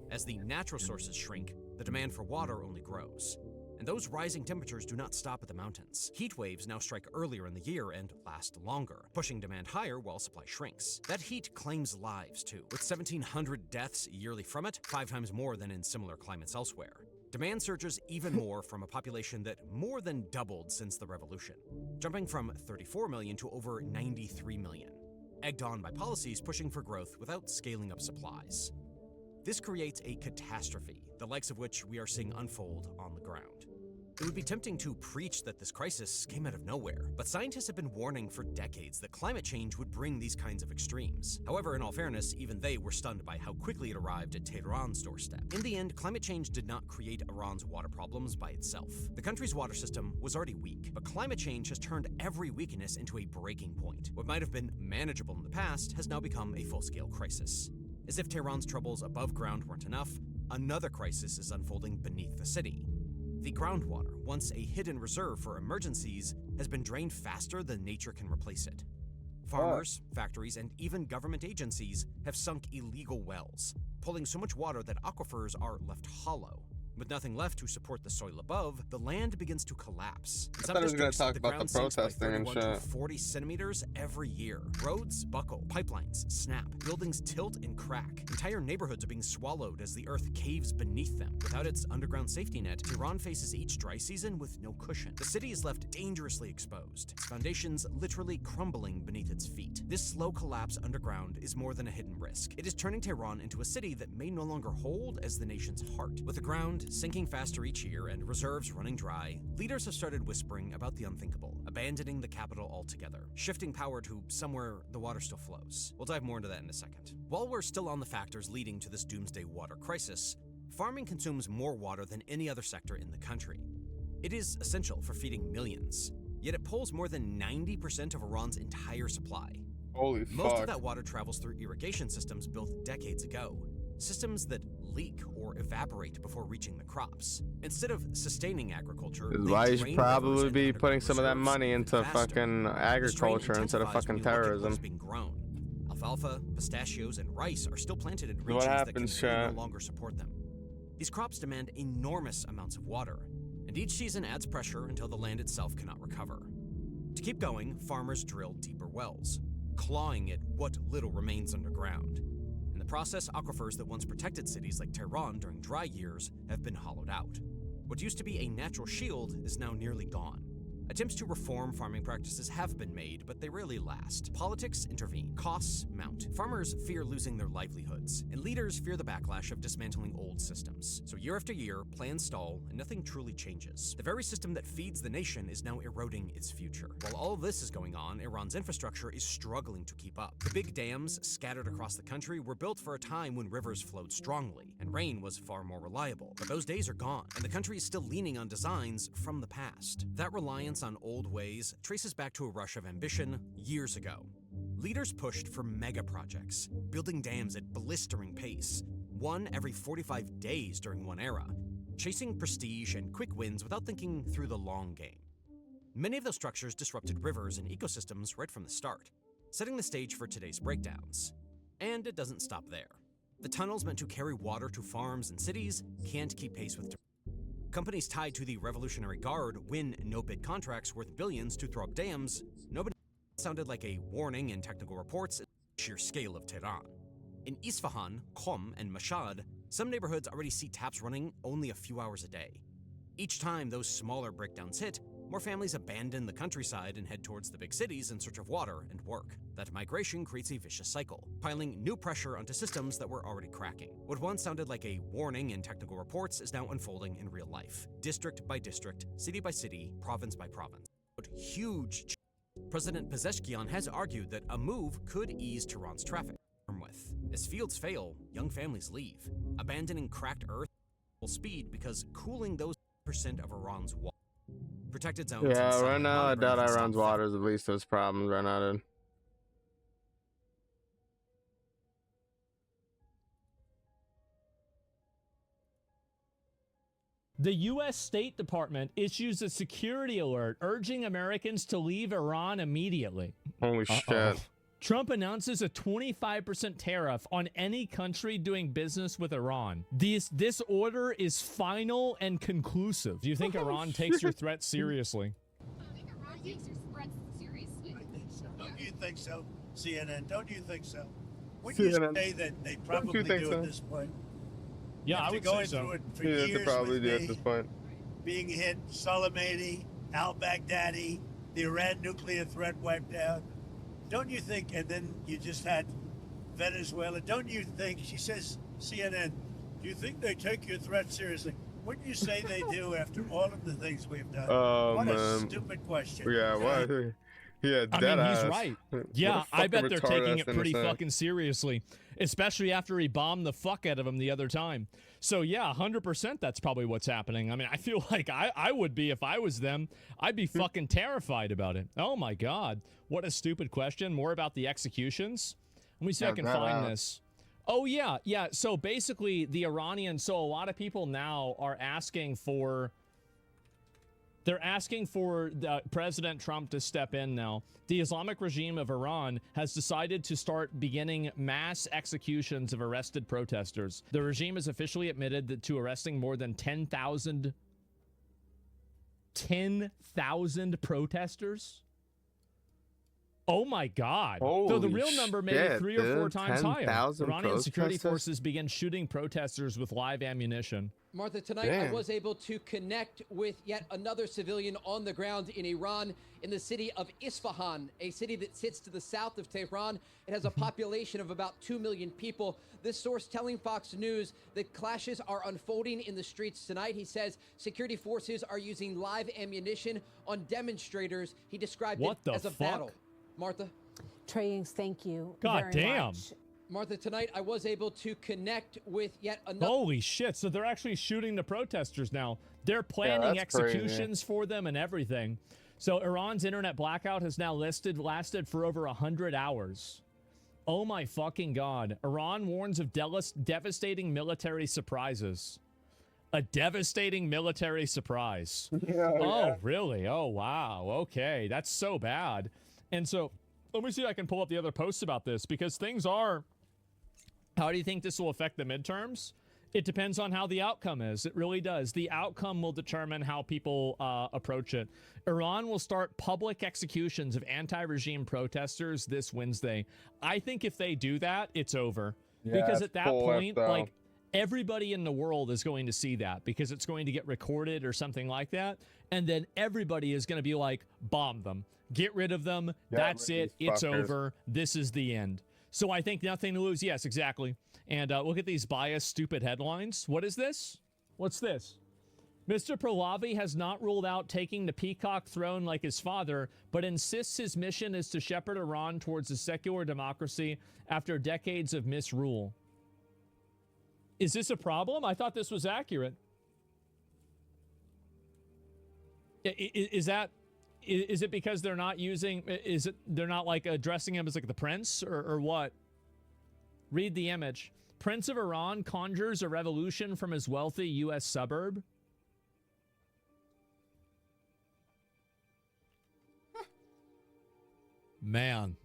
As the natural sources shrink, the demand for water only grows. And those rising temperatures do not stop at the mountains. Heat waves now strike earlier in the year and last longer, pushing demand higher while supply shrinks. That heat claims lives too, with 1,700 deaths yearly from it, 5 times more than in similar climates elsewhere. Demand surges even more from a population that more than doubled since the revolution, jumping from 34 million to over 93 million, egged on by policies pushing for growth without scaling up supplies. This creates a catastrophe, the likes of which we are seeing unfold on the ground. It would be tempting to preach that this crisis came out of nowhere, but scientists have been warning for decades that climate change would bring these kinds of extremes. However, in all fairness, even they were stunned by how quickly it arrived at Tehran's doorstep. In the end, climate change did not create Iran's water problems by itself. The country's water system was already weak, but climate change has turned every weakness into a breaking point. What might have been manageable in the past has now become a full-scale crisis. As if Tehran's troubles above ground weren't enough, another crisis is unfolding beneath the city. The groundwater, once a hidden reserve for emergencies, has been drained faster than nature can replace it. Farmers, factories, and even government agencies have sunk illegal wells, pulling so much water that aquifers are left hollow. With nothing left to support the soil above, the land begins to collapse. In I some thought he was gonna districts, talk the about ground the sinks by protesting and 31 to shit. 40 centimeters every year. Roads buckle, pipelines snap, buildings tilt and crack. Entire neighborhoods are being swallowed as the earth caves beneath them. Without its underground safety net, Tehran faces each dry season with no cushion. The city is left dangerously exposed, its foundations literally crumbling beneath its feet. This slow collapse underground is more than a hidden risk. It is turning Tehran into a city that may no longer hold as the nation's heart. With the ground sinking faster each year and reserves running dry, leaders have started whispering about the unthinkable, abandoning the capital altogether, shifting power to somewhere the water still flows. We'll dive more into that in a second. While we're still on the factors leading to this doomsday water crisis, farming consumes more water than any other sector in the country. It is essential for feeding millions, yet it pulls more than 90% of Iran's entire supply. Holy Most fuck. of that water travels through irrigation systems built decades ago, systems that leak or evaporate before reaching the crops. Instead of sustaining agriculture, This is they why you drain should probably rivers and be underground putting some of that reserves money even into faster. fucking The strain agriculture instead of intensifies fucking when you look at terrorism. what's being grown. Alfalfa, pistachios, and rice are still planted in What regions that can happens, no chat? longer support them. These crops demand enormous amounts of water, and each season adds pressure until the land itself cannot recover. To keep going, farmers drill deeper wells, clawing at what little remains underground. In the process, aquifers that once protected cities like Tehran during dry years have been hollowed out. What used to be a natural shield is now nearly gone. Attempts to reform farming practices have been made, but they rarely last. Politics intervene, costs mount, farmers fear losing their livelihoods, and leaders fear the backlash of dismantling old systems. So year after year, plans stall, and nothing truly changes. The very system that feeds the nation is now eroding its future. While all this is going on, Iran's infrastructure is struggling to keep up. The big dams scattered across the country were built for a time when rivers flowed strongly, and rain was far more reliable. But those days are gone, and the country is still leaning on designs from the past. That reliance on old ways traces back to a rush of ambition years ago. Leaders pushed for mega projects, building dams at blistering pace, one every 45 days during one era, chasing prestige and quick wins without thinking through the long game. Many of those structures disrupted rivers and ecosystems right from the start, setting the stage for today's breakdowns. And it doesn't stop there. The tunnels meant to carry water to farms and cities can't keep pace with companies tied to the Revolutionary Guard win no-bid contracts worth billions to throw up dams. Nobody sounded like a warning in technical reports at the sheer scale of Tehran. In Isfahan, Qom, and Mashhad, some neighborhoods already see taps running only a few hours a day. Each time those smaller breakdowns hit, more families abandon the countryside and head towards the big cities in search of water and work. That migration creates a vicious cycle, piling new pressure onto systems that were already cracking. What once sounded like a warning in technical reports is now unfolding in real life, district by district, city by city, province by province. But huge. President Pezeshkian has argued that a move could ease Tehran's traffic. As fields fail, young families leave, abandoning cracked earth at full speed because cooling those % of Iran's water. Protected zones. Yeah, right now I doubt Iran's water is at least those problems right now, dude. The U.S. State Department issues a security alert urging Americans to leave Iran immediately. Holy shit. Trump announces a 25% tariff on any country doing business with Iran. This order is final and conclusive. Do you think Iran takes your threat seriously? Iran takes your threats seriously. Don't you think so, CNN? Don't you think so? Would you say that they probably do at this point? Yeah, I would say so. Through it for years they probably with do me, at this point. Being hit, Soleimani, al-Baghdadi, the Iran nuclear threat wiped out. Don't you think, and then you just had Venezuela, don't you think, she says, CNN, do you think they take your threat seriously? Wouldn't you say they do after all of the things we've done? What a stupid question. Yeah, why? Yeah, I mean, he's right. Yeah, I bet they're taking it pretty fucking seriously, especially after he bombed the fuck out of him the other time. So yeah, 100% that's probably what's happening. I mean, I feel like I would be if I was them. I'd be fucking terrified about it. Oh my God. What a stupid question. More about the executions. Let me see if I can find this. Oh yeah, yeah. So basically the Iranians, so a lot of people now are asking for, they're asking for President Trump to step in now. The Islamic regime of Iran has decided to start beginning mass executions of arrested protesters. The regime has officially admitted to arresting more than 10,000 protesters. Oh my God. So the real number may be 3 or 4 times higher. Iranian security forces began shooting protesters with live ammunition. Martha, tonight I was able to connect with yet another civilian on the ground in Iran, in the city of Isfahan, a city that sits to the south of Tehran. It has a population of about 2 million people. This source telling Fox News that clashes are unfolding in the streets tonight. He says security forces are using live ammunition on demonstrators. He described it as a battle. Martha? Trey Yingst, thank you. God damn. Much. Martha, tonight I was able to connect with yet another. Holy shit. So they're actually shooting the protesters now. They're planning executions for them and everything. So Iran's internet blackout has now lasted for over 100 hours. Oh my fucking God. Iran warns of devastating military surprises. A devastating military surprise. Oh, really? Oh, wow. Okay. That's so bad. And so let me see if I can pull up the other posts about this, because things are, how do you think this will affect the midterms? It depends on how the outcome is. It really does. The outcome will determine how people approach it. Iran will start public executions of anti-regime protesters this Wednesday. I think if they do that, it's over. Yeah, because at that point, like, Everybody in the world is going to see that because it's going to get recorded or something like that. And then everybody is going to be like, bomb them, get rid of them. That's it. It's over. This is the end. So I think nothing to lose. Yes, exactly. And look at these biased, stupid headlines. What is this? What's this? Mr. Pahlavi has not ruled out taking the peacock throne like his father, but insists his mission is to shepherd Iran towards a secular democracy after decades of misrule. Is this a problem? I thought this was accurate. Is it because they're not using, they're not like addressing him as like the prince or what? Read the image. Prince of Iran conjures a revolution from his wealthy U.S. suburb. Man.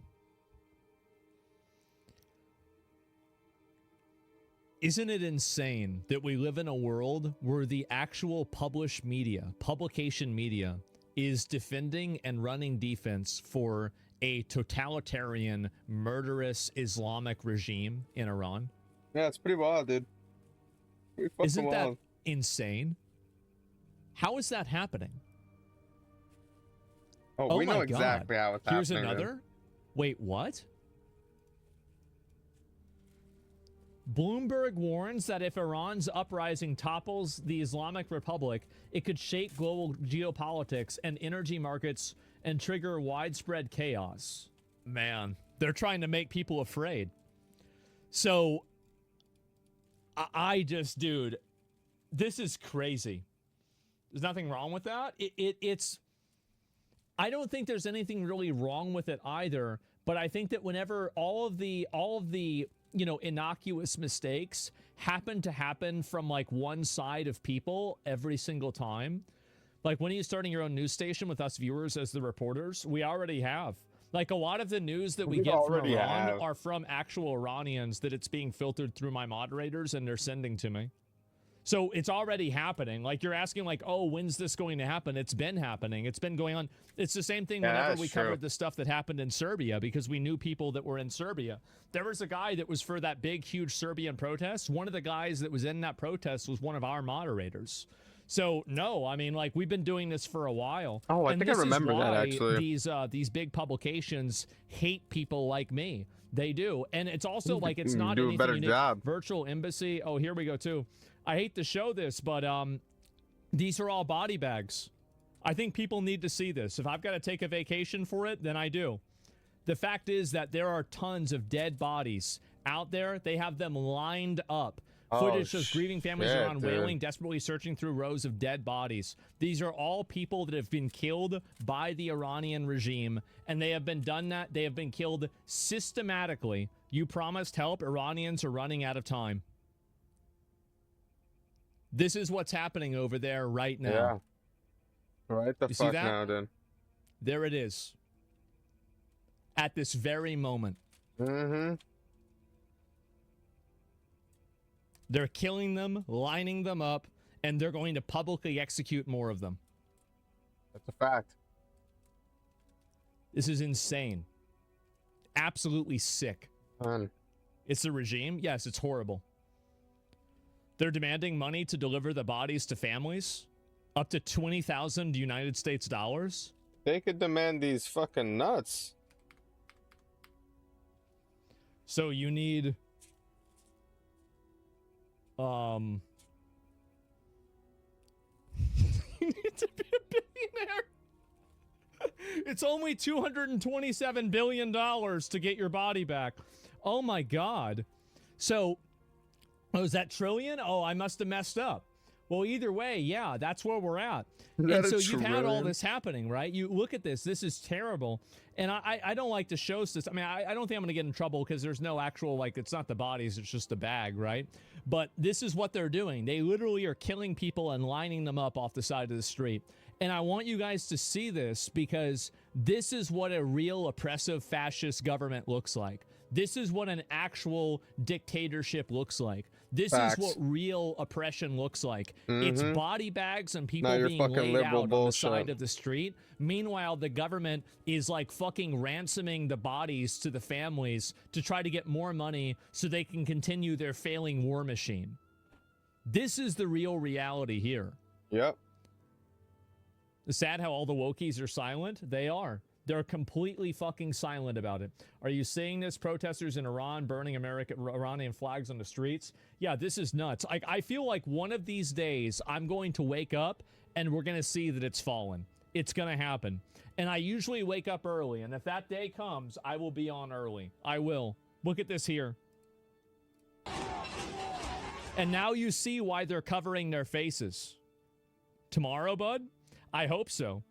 Isn't it insane that we live in a world where the actual published media, publication media, is defending and running defense for a totalitarian, murderous Islamic regime in Iran? Yeah, it's pretty wild, dude. Isn't that insane? How is that happening? Oh, we know exactly how it's happening. Here's another. Wait, what? Bloomberg warns that if Iran's uprising topples the Islamic Republic, it could shake global geopolitics and energy markets and trigger widespread chaos. Man, they're trying to make people afraid. So, I just, dude, this is crazy. There's nothing wrong with that. It's... I don't think there's anything really wrong with it either, but I think that whenever all of the you know, innocuous mistakes happen to happen from like one side of people every single time, like when are you starting your own news station with us viewers as the reporters? We already have. Like a lot of the news that we get from Iran are from actual Iranians that it's being filtered through my moderators and they're sending to me. So it's already happening. Like you're asking like, oh, when's this going to happen? It's been happening. It's been going on. It's the same thing whenever we covered the stuff that happened in Serbia because we knew people that were in Serbia. There was a guy that was for that big, huge Serbian protest. One of the guys that was in that protest was one of our moderators. So no, I mean, like we've been doing this for a while. Oh, I think I remember that actually. These big publications hate people like me. They do. And it's also like, it's not anything unique. Job. Virtual embassy. Oh, here we go too. I hate to show this, but these are all body bags. I think people need to see this. If I've got to take a vacation for it, then I do. The fact is that there are tons of dead bodies out there. They have them lined up. Footage shows grieving families around wailing, desperately searching through rows of dead bodies. These are all people that have been killed by the Iranian regime, and they have been killed systematically. You promised help. Iranians are running out of time. This is what's happening over there right now. Yeah. Right the fuck now, dude. There it is. At this very moment. Mm-hmm. They're killing them, lining them up, and they're going to publicly execute more of them. That's a fact. This is insane. Absolutely sick. It's the regime? Yes, it's horrible. They're demanding money to deliver the bodies to families. Up to 20,000 United States dollars. They could demand these fucking nuts. So you need... you need to be a billionaire. It's only $227 billion to get your body back. Oh my God. So, oh, is that trillion? Oh, I must have messed up. Well, either way, yeah, that's where we're at. And so you've had all this happening, right? You look at this. This is terrible. And I don't like to show this. I mean, I don't think I'm going to get in trouble because there's no actual, like, it's not the bodies. It's just the bag, right? But this is what they're doing. They literally are killing people and lining them up off the side of the street. And I want you guys to see this because this is what a real oppressive fascist government looks like. This is what an actual dictatorship looks like. This is what real oppression looks like. It's body bags and people being laid out on the side of the street. Meanwhile, the government is like fucking ransoming the bodies to the families to try to get more money so they can continue their failing war machine. This is the real reality here. Yep. It's sad how all the wokies are silent. They are. They're completely fucking silent about it. Are you seeing this? Protesters in Iran burning Iranian flags on the streets? Yeah, this is nuts. I feel like one of these days I'm going to wake up and we're going to see that it's fallen. It's going to happen. And I usually wake up early. And if that day comes, I will be on early. I will. Look at this here. And now you see why they're covering their faces. Tomorrow, bud? I hope so.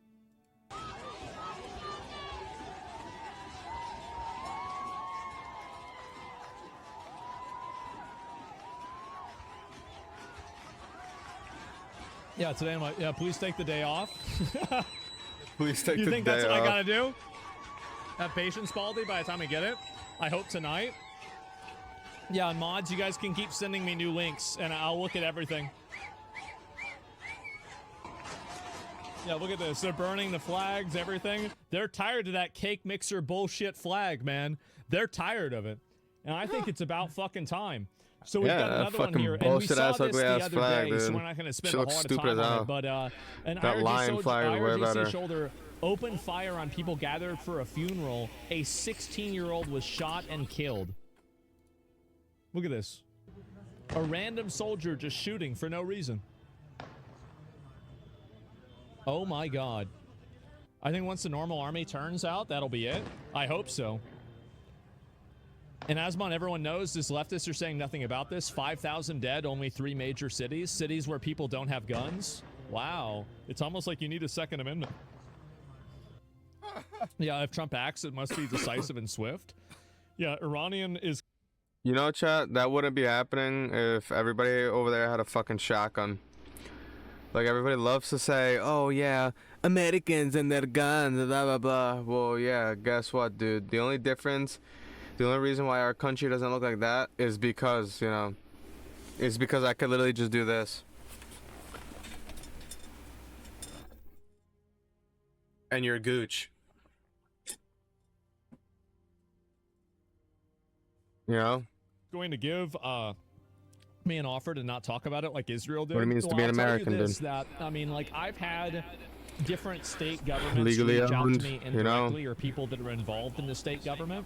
Yeah, today I'm like, yeah, please take the day off. Please take the day off. You think that's what I gotta do? Have patience, Baldy, by the time I get it? I hope tonight. Yeah, mods, you guys can keep sending me new links, and I'll look at everything. Yeah, look at this. They're burning the flags, everything. They're tired of that cake mixer bullshit flag, man. They're tired of it. And I think it's about fucking time. So we've got another one here, and we saw this the other day, so we're not going to spend a whole lot of time on it, but an IRGC soldier opened fire on people gathered for a funeral. A 16-year-old was shot and killed. Look at this. A random soldier just shooting for no reason. Oh my God. I think once the normal army turns out, that'll be it. I hope so. And Asmon, everyone knows this leftists are saying nothing about this. 5,000 dead, only 3 major cities. Cities where people don't have guns. Wow. It's almost like you need a Second Amendment. Yeah, if Trump acts, it must be decisive and swift. Yeah, Iranian is... You know, chat, that wouldn't be happening if everybody over there had a fucking shotgun. Like, everybody loves to say, oh, yeah, Americans and their guns, blah, blah, blah. Well, yeah, guess what, dude? The only difference, the only reason why our country doesn't look like that is because, you know, is because I could literally just do this. And you're gooch. You know? Going to give me an offer to not talk about it like Israel did. What it means to be an American, dude. That, I mean, like, I've had different state governments legally reach out owned, to me indirectly, or people that are involved in the state government.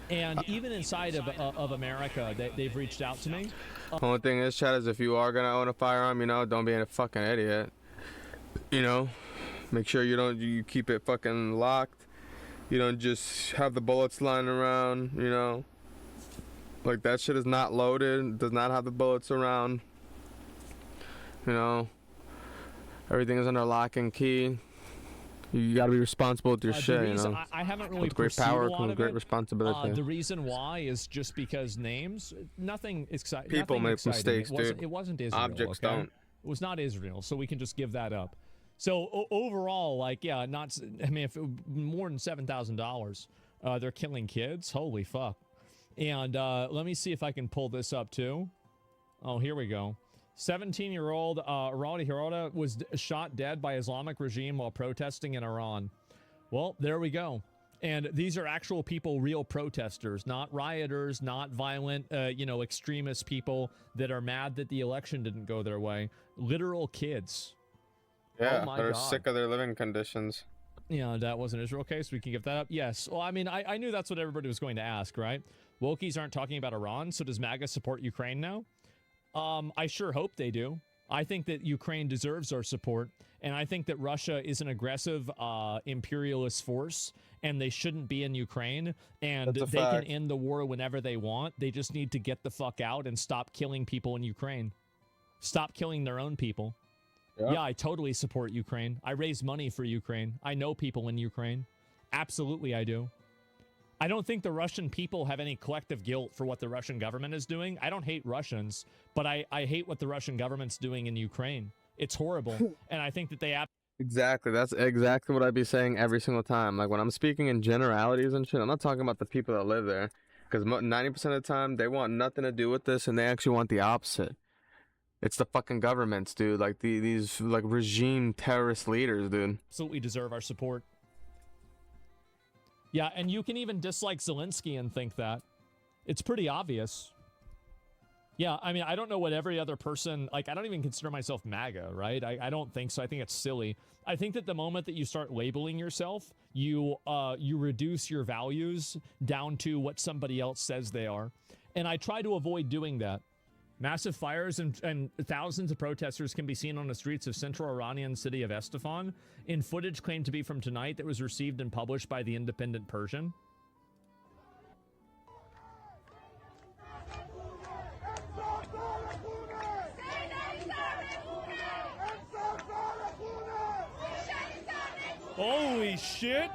And even inside of America, they've reached out to me. Only thing is, chat, is if you are gonna own a firearm, you know, don't be a fucking idiot. You know, make sure you keep it fucking locked. You don't just have the bullets lying around, you know. Like, that shit is not loaded, does not have the bullets around. You know, everything is under lock and key. You gotta be responsible with your shit, you know. I haven't really with great power comes great responsibility. The reason why is just because names, nothing exciting. People make mistakes, dude. It wasn't Israel. Objects okay? don't. It was not Israel, so we can just give that up. So overall, like, yeah, I mean, if more than $7,000, they're killing kids. Holy fuck. And let me see if I can pull this up too. Oh, here we go. 17-year-old Aradi Hirota was shot dead by Islamic regime while protesting in Iran. Well, there we go. And these are actual people, real protesters, not rioters, not violent, extremist people that are mad that the election didn't go their way. Literal kids. Yeah, oh my they're God. sick of their living conditions. Yeah, that was an Israel case. We can give that up. Yes. Well, I mean, I knew that's what everybody was going to ask, right? Wokies aren't talking about Iran, so does MAGA support Ukraine now? I sure hope they do. I think that Ukraine deserves our support, and I think that Russia is an aggressive imperialist force, and they shouldn't be in Ukraine, and they can end the war whenever they want. They just need to get the fuck out and stop killing people in Ukraine. Stop killing their own people. Yeah, I totally support Ukraine. I raise money for Ukraine. I know people in Ukraine. Absolutely, I do. I don't think the Russian people have any collective guilt for what the Russian government is doing. I don't hate Russians, but I hate what the Russian government's doing in Ukraine. It's horrible, and I think that they Exactly. That's exactly what I'd be saying every single time. Like, when I'm speaking in generalities and shit, I'm not talking about the people that live there. Because 90% of the time, they want nothing to do with this, and they actually want the opposite. It's the fucking governments, dude. Like, these like regime terrorist leaders, dude. Absolutely deserve our support. Yeah, and you can even dislike Zelensky and think that. It's pretty obvious. Yeah, I mean, I don't know what every other person, like, I don't even consider myself MAGA, right? I don't think so. I think it's silly. I think that the moment that you start labeling yourself, you reduce your values down to what somebody else says they are. And I try to avoid doing that. Massive fires and thousands of protesters can be seen on the streets of central Iranian city of Esfahan in footage claimed to be from tonight that was received and published by the Independent Persian. Holy shit!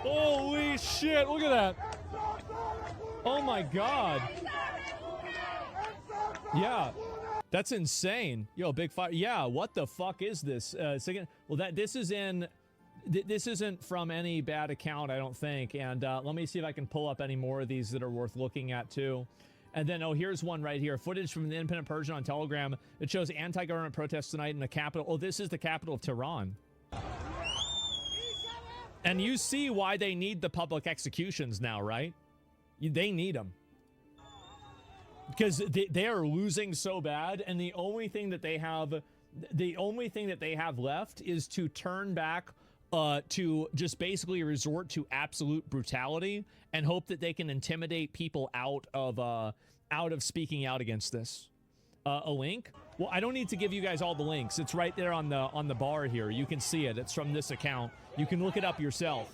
Holy shit! Look at that! Oh my god! Yeah, that's insane. Yo, big fire. Yeah, what the fuck is this? Second. Well, this isn't from any bad account, I don't think. And let me see if I can pull up any more of these that are worth looking at too. And then, oh, here's one right here. Footage from the Independent Persian on Telegram. It shows anti-government protests tonight in the capital. Oh, this is the capital of Tehran. And you see why they need the public executions now, right? They need them. Because they are losing so bad, and the only thing that they have left is to turn back to just basically resort to absolute brutality and hope that they can intimidate people out of speaking out against this. A link? Well, I don't need to give you guys all the links. It's right there on the bar here. You can see it. It's from this account. You can look it up yourself.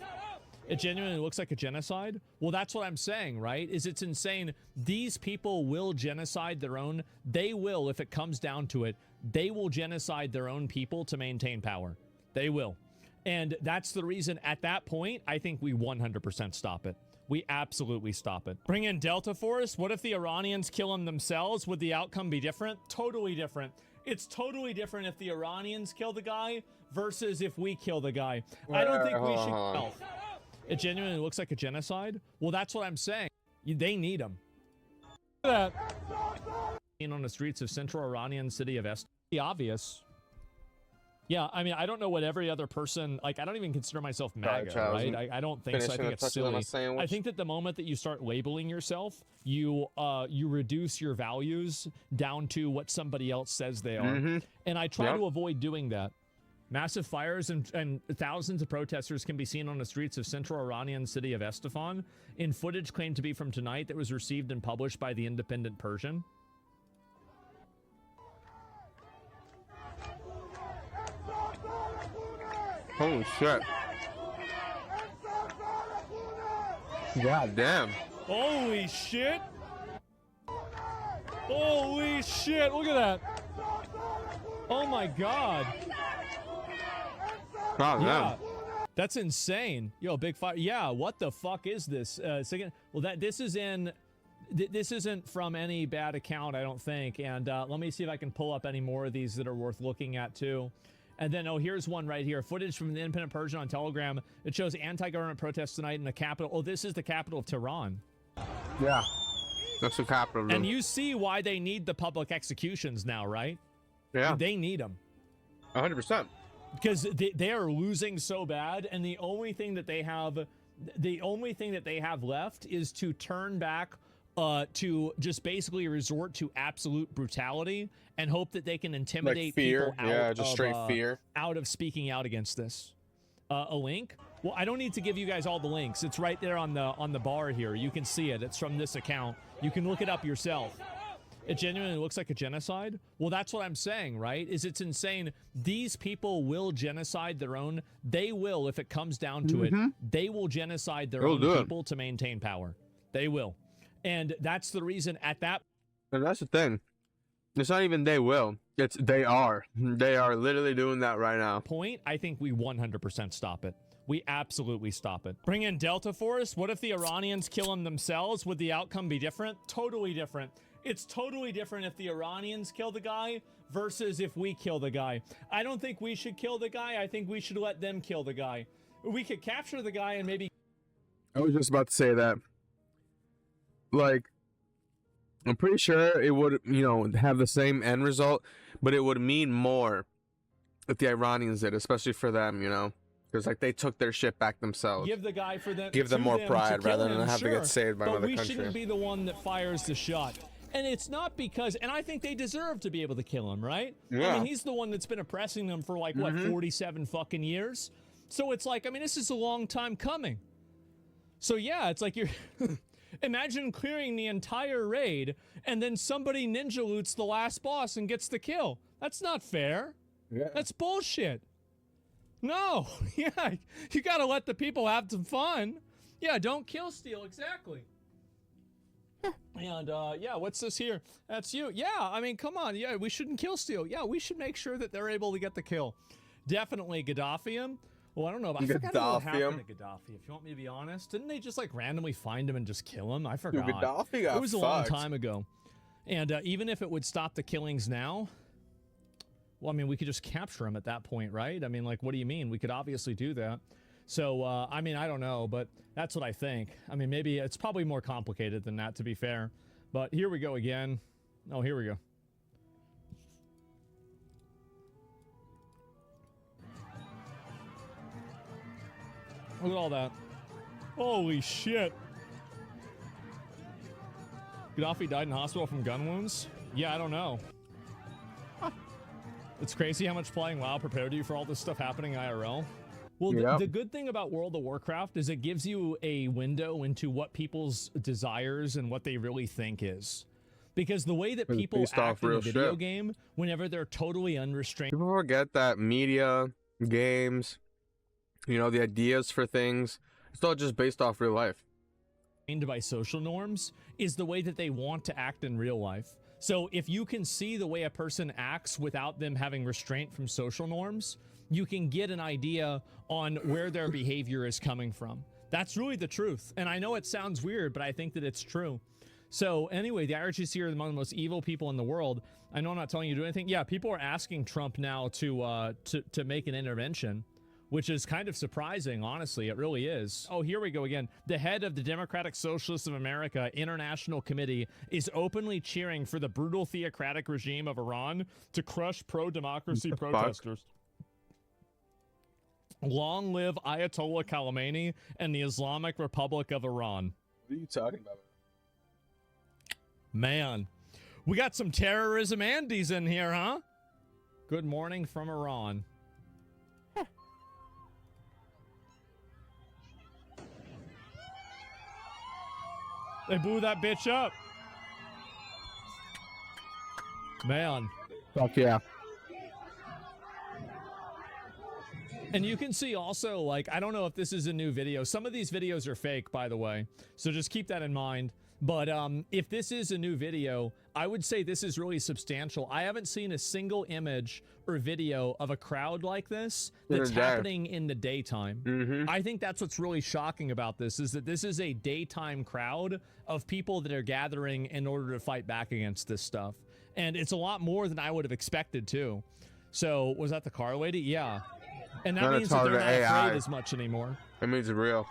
It genuinely looks like a genocide. Well, that's what I'm saying, right? It's insane. These people will genocide their own. They will, if it comes down to it, they will genocide their own people to maintain power. They will. And that's the reason at that point, I think we 100% stop it. We absolutely stop it. Bring in Delta Force. What if the Iranians kill them themselves? Would the outcome be different? Totally different. It's totally different if the Iranians kill the guy versus if we kill the guy. I don't think we should kill. It genuinely looks like a genocide. Well, that's what I'm saying. They need them. Look at that. On the streets of central Iranian city of Est. The obvious. Yeah, I mean, I don't know what every other person, like, I don't even consider myself MAGA, right? I don't think so. I think it's silly. I think that the moment that you start labeling yourself, you reduce your values down to what somebody else says they are. And I try to avoid doing that. Massive fires and thousands of protesters can be seen on the streets of central Iranian city of Esfahan in footage claimed to be from tonight that was received and published by the Independent Persian. Holy shit. God damn. Holy shit. Holy shit. Look at that. Oh my god. Oh, yeah. That's insane. Yo, big fire. Yeah, what the fuck is this? Second. Well, this isn't from any bad account, I don't think. And let me see if I can pull up any more of these that are worth looking at too. And then, oh, here's one right here. Footage from the Independent Persian on Telegram. It shows anti-government protests tonight in the capital. Oh, this is the capital of Tehran. Yeah, that's the capital. And you see why they need the public executions now, right? Yeah. They need them. 100%. Because they are losing so bad, and the only thing that they have left is to turn back to just basically resort to absolute brutality and hope that they can intimidate fear. people Yeah, just straight fear. out of speaking out against this. A link? Well, I don't need to give you guys all the links. It's right there on the bar here. You can see it. It's from this account. You can look it up yourself. It genuinely looks like a genocide. Well, that's what I'm saying, right? It's insane. These people will genocide their own. They will, if it comes down to it, they will genocide their own people to maintain power. They will. And that's the reason at that. And that's the thing. It's not even they will. It's they are. They are literally doing that right now. Point, I think we 100% stop it. We absolutely stop it. Bring in Delta Force. What if the Iranians kill them themselves? Would the outcome be different? Totally different. It's totally different if the Iranians kill the guy versus if we kill the guy. I don't think we should kill the guy. I think we should let them kill the guy. We could capture the guy and maybe... I was just about to say that. Like, I'm pretty sure it would, have the same end result, but it would mean more if the Iranians did, especially for them, Because like they took their shit back themselves. Give the guy for them. Give them more pride rather than have to get saved by but another we country. shouldn't be the one that fires the shot. And it's not because, and I think they deserve to be able to kill him, right? Yeah. I mean, he's the one that's been oppressing them for like, what, 47 fucking years? So it's like, I mean, this is a long time coming. So yeah, it's like you're, imagine clearing the entire raid and then somebody ninja loots the last boss and gets the kill. That's not fair. Yeah. That's bullshit. No, yeah, you gotta let the people have some fun. Yeah, don't kill steal, exactly. And yeah, what's this here? That's you. Yeah, I mean, come on. Yeah, we shouldn't kill steal. Yeah, we should make sure that they're able to get the kill. Definitely Gaddafi him. Well, I don't know. I forgot what happened to Gaddafi. If you want me to be honest, didn't they just like randomly find him and just kill him? I forgot. Dude, Gaddafi got It was a long time ago. And even if it would stop the killings now, well, I mean, we could just capture him at that point, right? I mean, like, what do you mean? We could obviously do that. So, I mean, I don't know, but that's what I think. I mean, maybe it's probably more complicated than that, to be fair. But here we go again. Oh, here we go. Look at all that. Holy shit. Gaddafi died in hospital from gun wounds? Yeah, I don't know. It's crazy how much playing WoW prepared you for all this stuff happening IRL. Well, the good thing about World of Warcraft is it gives you a window into what people's desires and what they really think is. Because the way that people act in a video game, whenever they're totally unrestrained... People forget that media, games, you know, the ideas for things, it's all just based off real life. ...by social norms is the way that they want to act in real life. So if you can see the way a person acts without them having restraint from social norms, you can get an idea on where their behavior is coming from. That's really the truth. And I know it sounds weird, but I think that it's true. So anyway, the IRGC are among the most evil people in the world. I know I'm not telling you to do anything. Yeah, people are asking Trump now to make an intervention, which is kind of surprising, honestly. It really is. Oh, here we go again. The head of the Democratic Socialists of America International Committee is openly cheering for the brutal theocratic regime of Iran to crush pro-democracy protesters. Long live Ayatollah Khamenei and the Islamic Republic of Iran. What are you talking about? Man, we got some terrorism Andes in here, huh? Good morning from Iran. They blew that bitch up. Man. Fuck yeah. And you can see also, like, I don't know if this is a new video. Some of these videos are fake, by the way. So just keep that in mind. But if this is a new video, I would say this is really substantial. I haven't seen a single image or video of a crowd like this that's happening in the daytime. I think that's what's really shocking about this, is that this is a daytime crowd of people that are gathering in order to fight back against this stuff. And it's a lot more than I would have expected, too. So, was that the car lady? Yeah. And that means that they're not afraid as much anymore. It means it's real.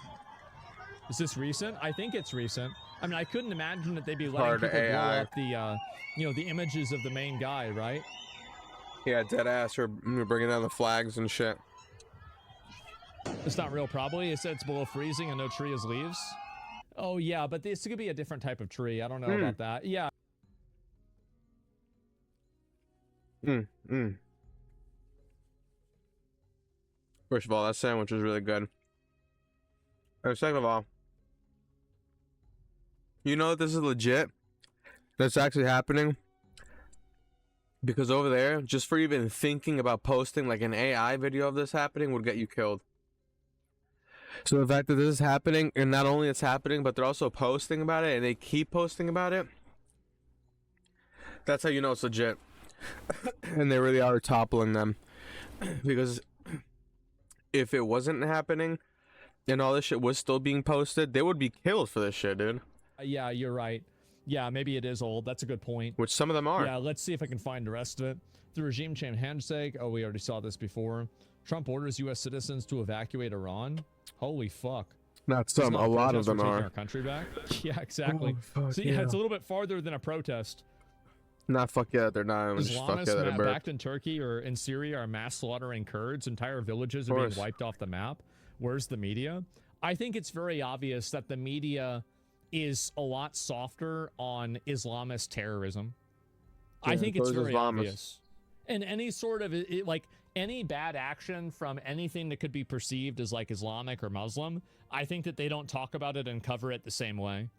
Is this recent? I think it's recent. I mean, I couldn't imagine that they'd be letting people blow up the, you know, the images of the main guy, right? Yeah, dead ass. We're bringing down the flags and shit. It's not real, probably. It said it's below freezing and no tree has leaves. Oh, yeah, but this could be a different type of tree. I don't know about that. Yeah. First of all, that sandwich was really good. And second of all, you know that this is legit? That's actually happening? Because over there, just for even thinking about posting like an AI video of this happening would get you killed. So the fact that this is happening, and not only it's happening, but they're also posting about it, and they keep posting about it, that's how you know it's legit. And they really are toppling them. Because if it wasn't happening, and all this shit was still being posted, they would be killed for this shit, dude. Yeah, you're right. Yeah, maybe it is old. That's a good point. Which some of them are. Yeah, let's see if I can find the rest of it. The regime change handshake. Oh, we already saw this before. Trump orders U.S. citizens to evacuate Iran. Holy fuck. Not some, a lot of them are. Our country back. Yeah, exactly. Oh, so yeah, it's a little bit farther than a protest. Not fuck yeah, they're not. Just fuck yeah, Islamists backed in Turkey or in Syria are mass slaughtering Kurds. Entire villages are being wiped off the map. Where's the media? I think it's very obvious that the media is a lot softer on Islamist terrorism. Yeah, I think it's very obvious. And any sort of like any bad action from anything that could be perceived as like Islamic or Muslim, I think that they don't talk about it and cover it the same way.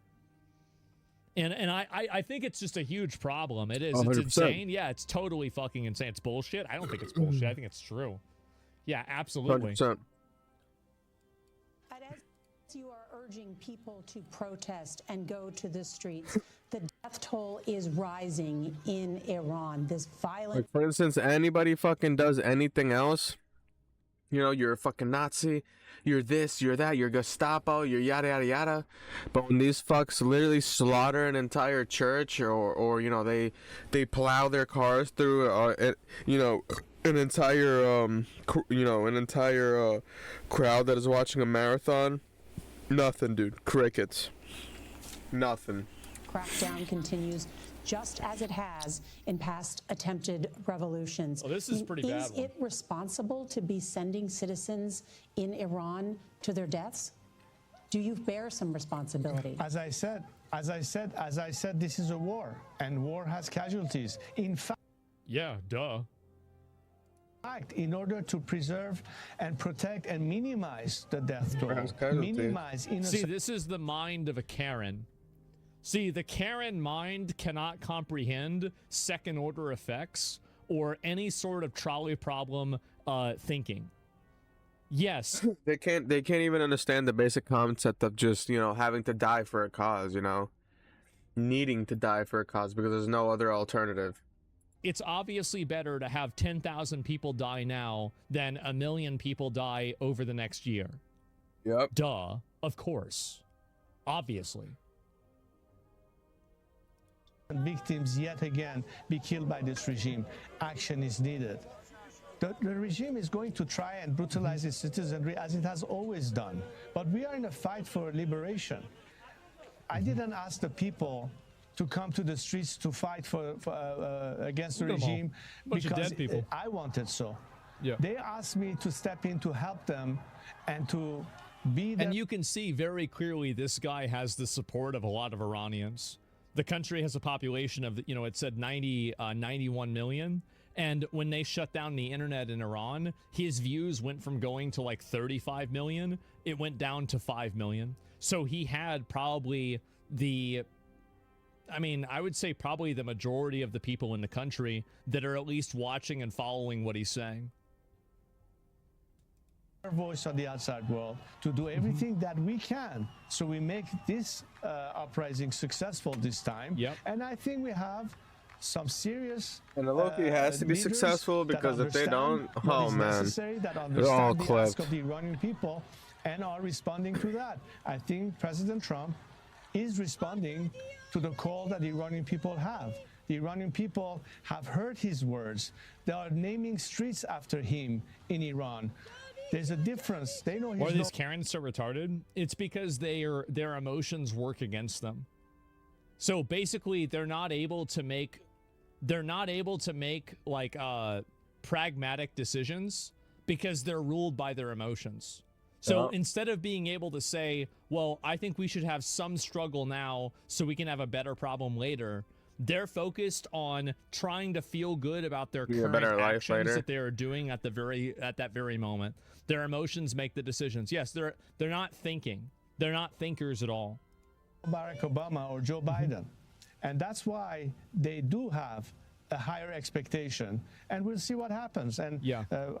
And I think it's just a huge problem. It is. 100%. It's insane. Yeah, it's totally fucking insane. It's bullshit. I don't think it's bullshit. I think it's true. Yeah, absolutely. 100%. As you are urging people to protest and go to the streets, the death toll is rising in Iran. This violent... Like, for instance, anybody fucking does anything else, you know, you're a fucking Nazi, you're this, you're that, you're Gestapo, you're yada, yada, yada. But when these fucks literally slaughter an entire church or you know, they plow their cars through, you know, an entire, crowd that is watching a marathon, nothing, dude. Crickets. Nothing. Crackdown continues just as it has in past attempted revolutions. Oh, this is pretty bad. Is it responsible to be sending citizens in Iran to their deaths? Do you bear some responsibility? As I said, this is a war, and war has casualties. In fact, yeah, duh. In order to preserve and protect and minimize the death toll, minimize innocent... See, this is the mind of a Karen. See, the Karen mind cannot comprehend second-order effects or any sort of trolley problem thinking. Yes. They can't even understand the basic concept of just, you know, having to die for a cause, you know? Needing to die for a cause because there's no other alternative. It's obviously better to have 10,000 people die now than 1 million people die over the next year. Yep. Duh. Of course. Obviously. Victims yet again be killed by this regime. Action is needed. The regime is going to try and brutalize its citizenry as it has always done. But we are in a fight for liberation. I didn't ask the people to come to the streets to fight against the regime because I wanted so. Yeah. They asked me to step in to help them and to be there. And you can see very clearly this guy has the support of a lot of Iranians. The country has a population of, you know, it said 91 million. And when they shut down the internet in Iran, his views went from going to like 35 million. It went down to 5 million. So he had probably I would say probably the majority of the people in the country that are at least watching and following what he's saying. Our voice on the outside world to do everything that we can so we make this uprising successful this time. Yep. And I think we have some serious and the local has to be successful because if they don't, oh man, they're all clipped. The Iranian people and are responding to that. I think President Trump is responding to the call that the Iranian people have. The Iranian people have heard his words. They are naming streets after him in Iran. There's a difference. They know he's Why are these Karens so retarded? It's because their emotions work against them. So basically, they're not able to make like pragmatic decisions because they're ruled by their emotions. So instead of being able to say, well, I think we should have some struggle now so we can have a better problem later, they're focused on trying to feel good about their current actions that they are doing at that very moment. Their emotions make the decisions. Yes, they're not thinking. They're not thinkers at all. Barack Obama or Joe Biden. And that's why they do have a higher expectation, and we'll see what happens. And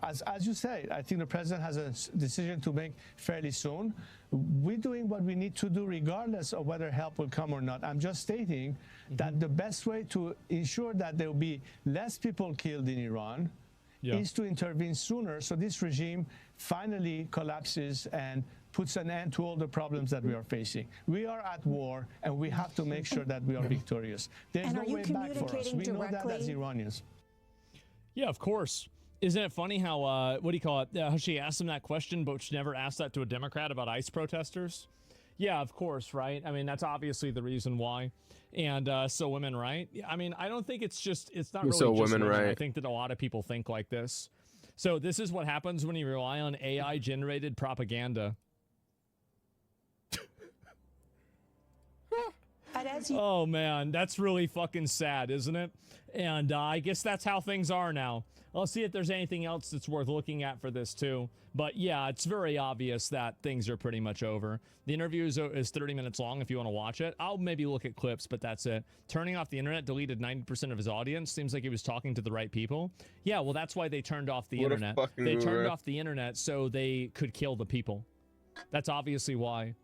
as you say, I think the president has a decision to make fairly soon. We're doing what we need to do regardless of whether help will come or not. I'm just stating that the best way to ensure that there will be less people killed in Iran is to intervene sooner so this regime finally collapses and puts an end to all the problems that we are facing. We are at war, and we have to make sure that we are victorious. There's no way back for us. We know that as Iranians. Yeah, of course. Isn't it funny how, how she asked him that question, but she never asked that to a Democrat about ICE protesters? Yeah, of course, right? I mean, that's obviously the reason why. And so women, right? I mean, I don't think it's not really So just women, women. right? I think that a lot of people think like this. So this is what happens when you rely on AI-generated propaganda. Oh, man, that's really fucking sad, isn't it? And I guess that's how things are now. I'll see if there's anything else that's worth looking at for this, too. But, yeah, it's very obvious that things are pretty much over. The interview is 30 minutes long if you want to watch it. I'll maybe look at clips, but that's it. Turning off the internet deleted 90% of his audience. Seems like he was talking to the right people. Yeah, well, that's why they turned off the internet. They turned off the internet so they could kill the people. That's obviously why.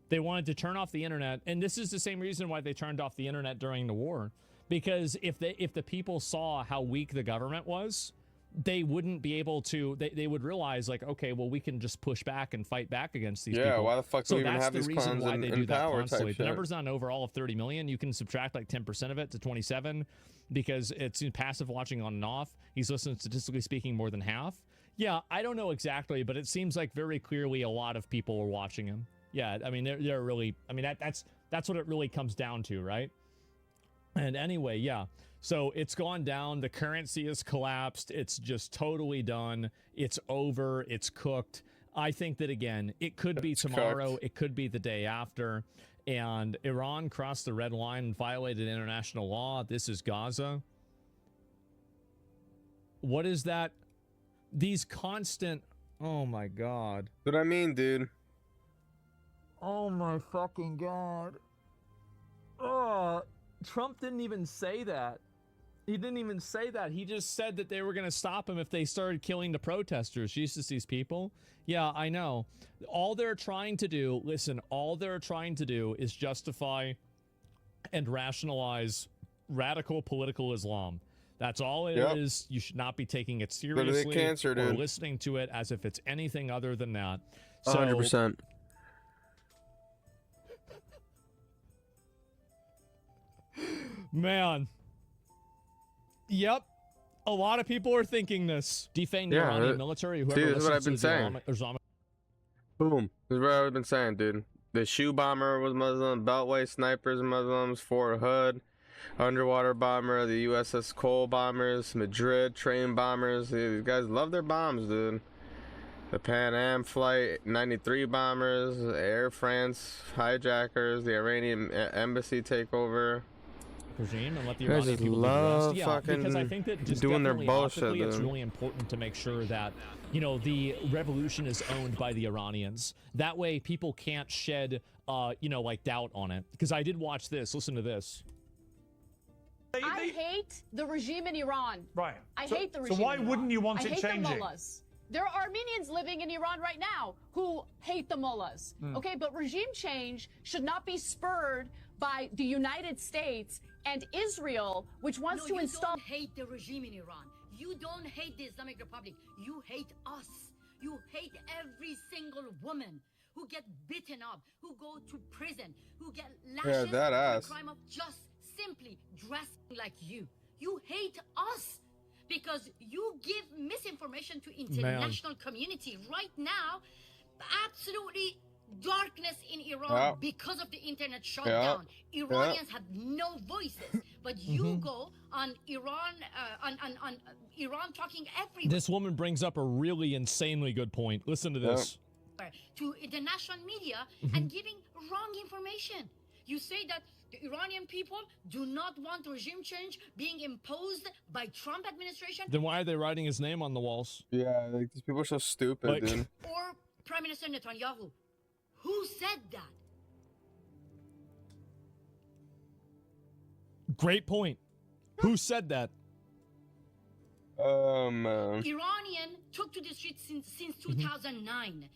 They wanted to turn off the internet, and this is the same reason why they turned off the internet during the war. Because if the people saw how weak the government was, they wouldn't be able to. They would realize, like, okay, well, we can just push back and fight back against these people. Yeah, why the fuck do we even have these clowns in power type The shit? number's not overall of 30 million. You can subtract like 10% of it to 27 because it's passive watching on and off. He's listened, statistically speaking, more than half. Yeah, I don't know exactly, but it seems like very clearly a lot of people were watching him. Yeah, I mean, they're really. I mean, that's what it really comes down to, right? And anyway, yeah. So it's gone down. The currency has collapsed. It's just totally done. It's over. It's cooked. I think that, again, it could be tomorrow. Cooked. It could be the day after. And Iran crossed the red line and violated international law. This is Gaza. What is that? These constant... Oh, my God. What I mean, dude. Oh, my fucking God. Trump didn't even say that. He didn't even say that. He just said that they were going to stop him if they started killing the protesters. Jesus, these people. Yeah, I know. All they're trying to do, listen, all they're trying to do is justify and rationalize radical political Islam. That's all it is. You should not be taking it seriously cancer, or listening to it as if it's anything other than that. So, 100%. Man. Yep. A lot of people are thinking this. Defame the Iranian military. Whoever this is what I've been saying. Boom. This is what I've been saying, dude. The shoe bomber was Muslim. Beltway snipers Muslims. Fort Hood. Underwater bomber. The USS Cole bombers. Madrid train bombers. These guys love their bombs, dude. The Pan Am Flight 93 bombers. Air France hijackers. The Iranian embassy takeover. Regime and let the Iranian people love do the rest. Yeah, because I think that just doing their bullshit. It's really important to make sure that, you know, the revolution is owned by the Iranians. That way, people can't shed, you know, like doubt on it. Because I did watch this. Listen to this. I hate the regime in Iran. Right. I hate the regime. So why wouldn't you want it changing? I hate the mullahs. There are Armenians living in Iran right now who hate the mullahs. Okay, but regime change should not be spurred by the United States and Israel, which wants to install. You don't hate the regime in Iran. You don't hate the Islamic Republic. You hate us. You hate every single woman who get beaten up, who go to prison, who get lashes for the crime of just simply dressing like you. You hate us because you give misinformation to international community right now. Absolutely darkness in Iran because of the internet shutdown. Iranians have no voices, but you go on Iran, on Iran talking everywhere. This woman brings up a really insanely good point. Listen to this. To international media and giving wrong information. You say that the Iranian people do not want regime change being imposed by Trump administration. Then why are they writing his name on the walls? Yeah, like these people are so stupid, dude. Or Prime Minister Netanyahu. Who said that? Great point. Who said that? Man. Iranian took to the streets since 2009.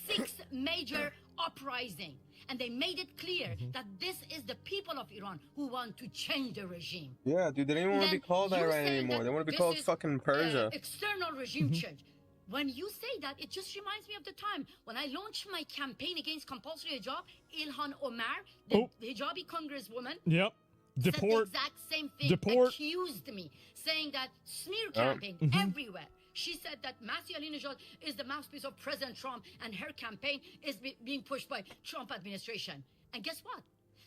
6 major uprising. And they made it clear that this is the people of Iran who want to change the regime. Yeah, dude, they don't even want to be called Iran anymore. They want to be called fucking Persia. External regime change. When you say that, it just reminds me of the time when I launched my campaign against compulsory hijab. Ilhan Omar, the hijabi congresswoman, said the exact same thing. Accused me, saying that smear campaign everywhere. She said that Masih Alinejad is the mouthpiece of President Trump and her campaign is being pushed by Trump administration. And guess what?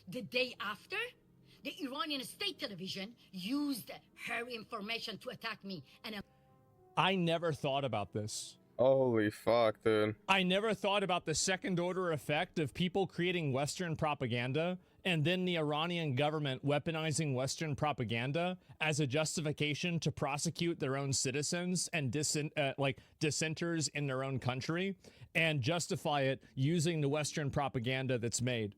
The day after, the Iranian state television used her information to attack me. And I never thought about this. Holy fuck, dude. I never thought about the second order effect of people creating Western propaganda and then the Iranian government weaponizing Western propaganda as a justification to prosecute their own citizens and dissenters in their own country and justify it using the Western propaganda that's made.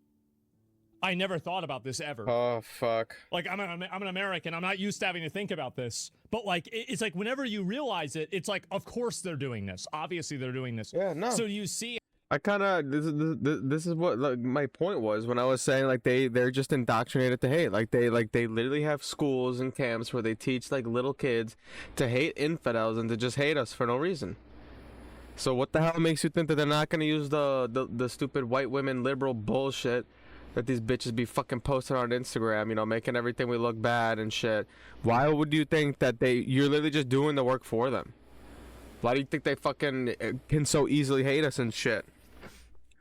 I never thought about this ever. Oh, fuck. Like, I'm an American. I'm not used to having to think about this. But, like, it's like whenever you realize it, it's like, of course they're doing this. Obviously they're doing this. Yeah, no. So you see... I kind of... This is what like, my point was when I was saying, like, they're just indoctrinated to hate. Like, they literally have schools and camps where they teach, like, little kids to hate infidels and to just hate us for no reason. So what the hell makes you think that they're not going to use the stupid white women liberal bullshit that these bitches be fucking posting on Instagram, you know, making everything we look bad and shit? Why would you think that you're literally just doing the work for them? Why do you think they fucking can so easily hate us and shit?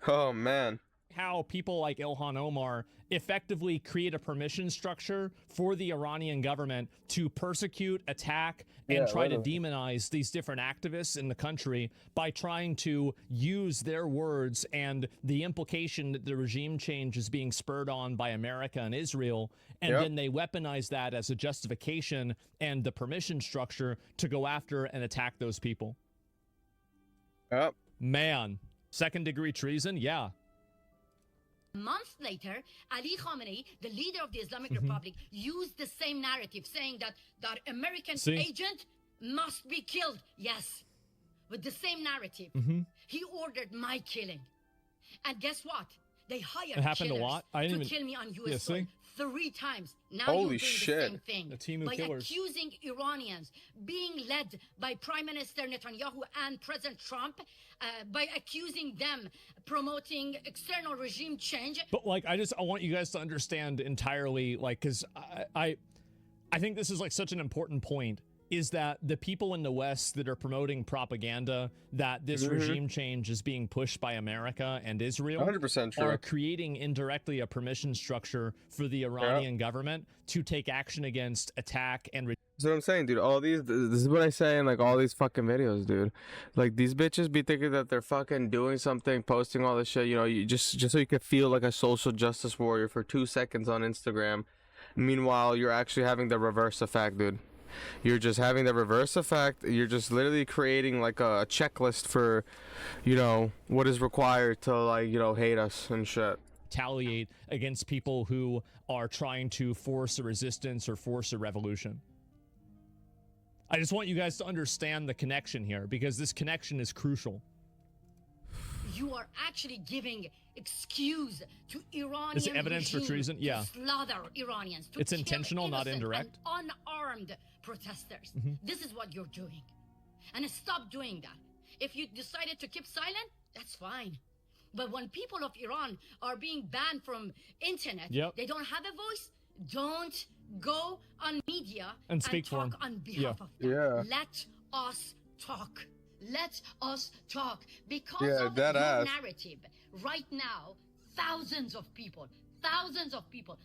Oh, man. How people like Ilhan Omar effectively create a permission structure for the Iranian government to persecute, attack, and try to demonize these different activists in the country by trying to use their words and the implication that the regime change is being spurred on by America and Israel, and then they weaponize that as a justification and the permission structure to go after and attack those people. Yep. Man, second-degree treason? Yeah. Months later, Ali Khamenei, the leader of the Islamic Republic, used the same narrative, saying that that American agent must be killed. Yes, with the same narrative. He ordered my killing. And guess what? They hired killers to kill me on U.S. soil 3 times. Now Holy you're doing shit. the same thing. The team of by killers. accusing Iranians, being led by Prime Minister Netanyahu and President Trump, by accusing them promoting external regime change. But like, I want you guys to understand entirely, like, because I think this is like such an important point, is that the people in the West that are promoting propaganda that this regime change is being pushed by America and Israel 100% true. are creating indirectly a permission structure for the Iranian government to take action against, attack, and That's what I'm saying, dude. This is what I say in, like, all these fucking videos, dude. Like, these bitches be thinking that they're fucking doing something, posting all this shit, you know, you just so you could feel like a social justice warrior for 2 seconds on Instagram. Meanwhile, you're actually having the reverse effect, dude. You're just having the reverse effect. You're just literally creating like a checklist for, you know, what is required to, like, you know, hate us and shit. Retaliate against people who are trying to force a resistance or force a revolution. I just want you guys to understand the connection here, because this connection is crucial. You are actually giving excuse to Iranian Is it evidence for treason? Yeah. To slaughter Iranians. To It's kill intentional, not innocent indirect. and unarmed protesters. This is what you're doing. And stop doing that. If you decided to keep silent, that's fine. But when people of Iran are being banned from internet, they don't have a voice, don't go on media and speak for talk them. on behalf of them. Let us talk. Let us talk. Because of your narrative, right now, thousands of people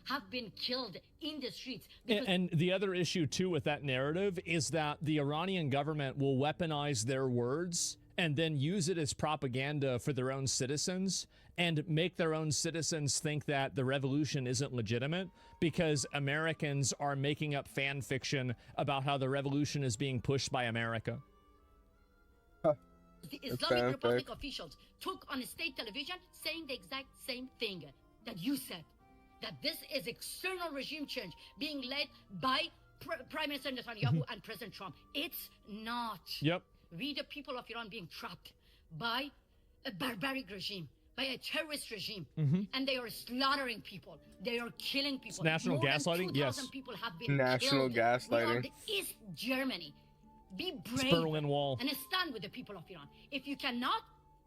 have been killed in the streets. And the other issue, too, with that narrative is that the Iranian government will weaponize their words and then use it as propaganda for their own citizens and make their own citizens think that the revolution isn't legitimate because Americans are making up fan fiction about how the revolution is being pushed by America. The Islamic Republic officials took on state television saying the exact same thing that you said, that this is external regime change being led by Prime Minister Netanyahu and President Trump. It's not. Yep. We, the people of Iran, being trapped by a barbaric regime, by a terrorist regime, and they are slaughtering people. They are killing people. It's national gaslighting? Yes. People have been national killed. gaslighting. We are the East Germany. Be brave Berlin Wall. and stand with the people of Iran. If you cannot,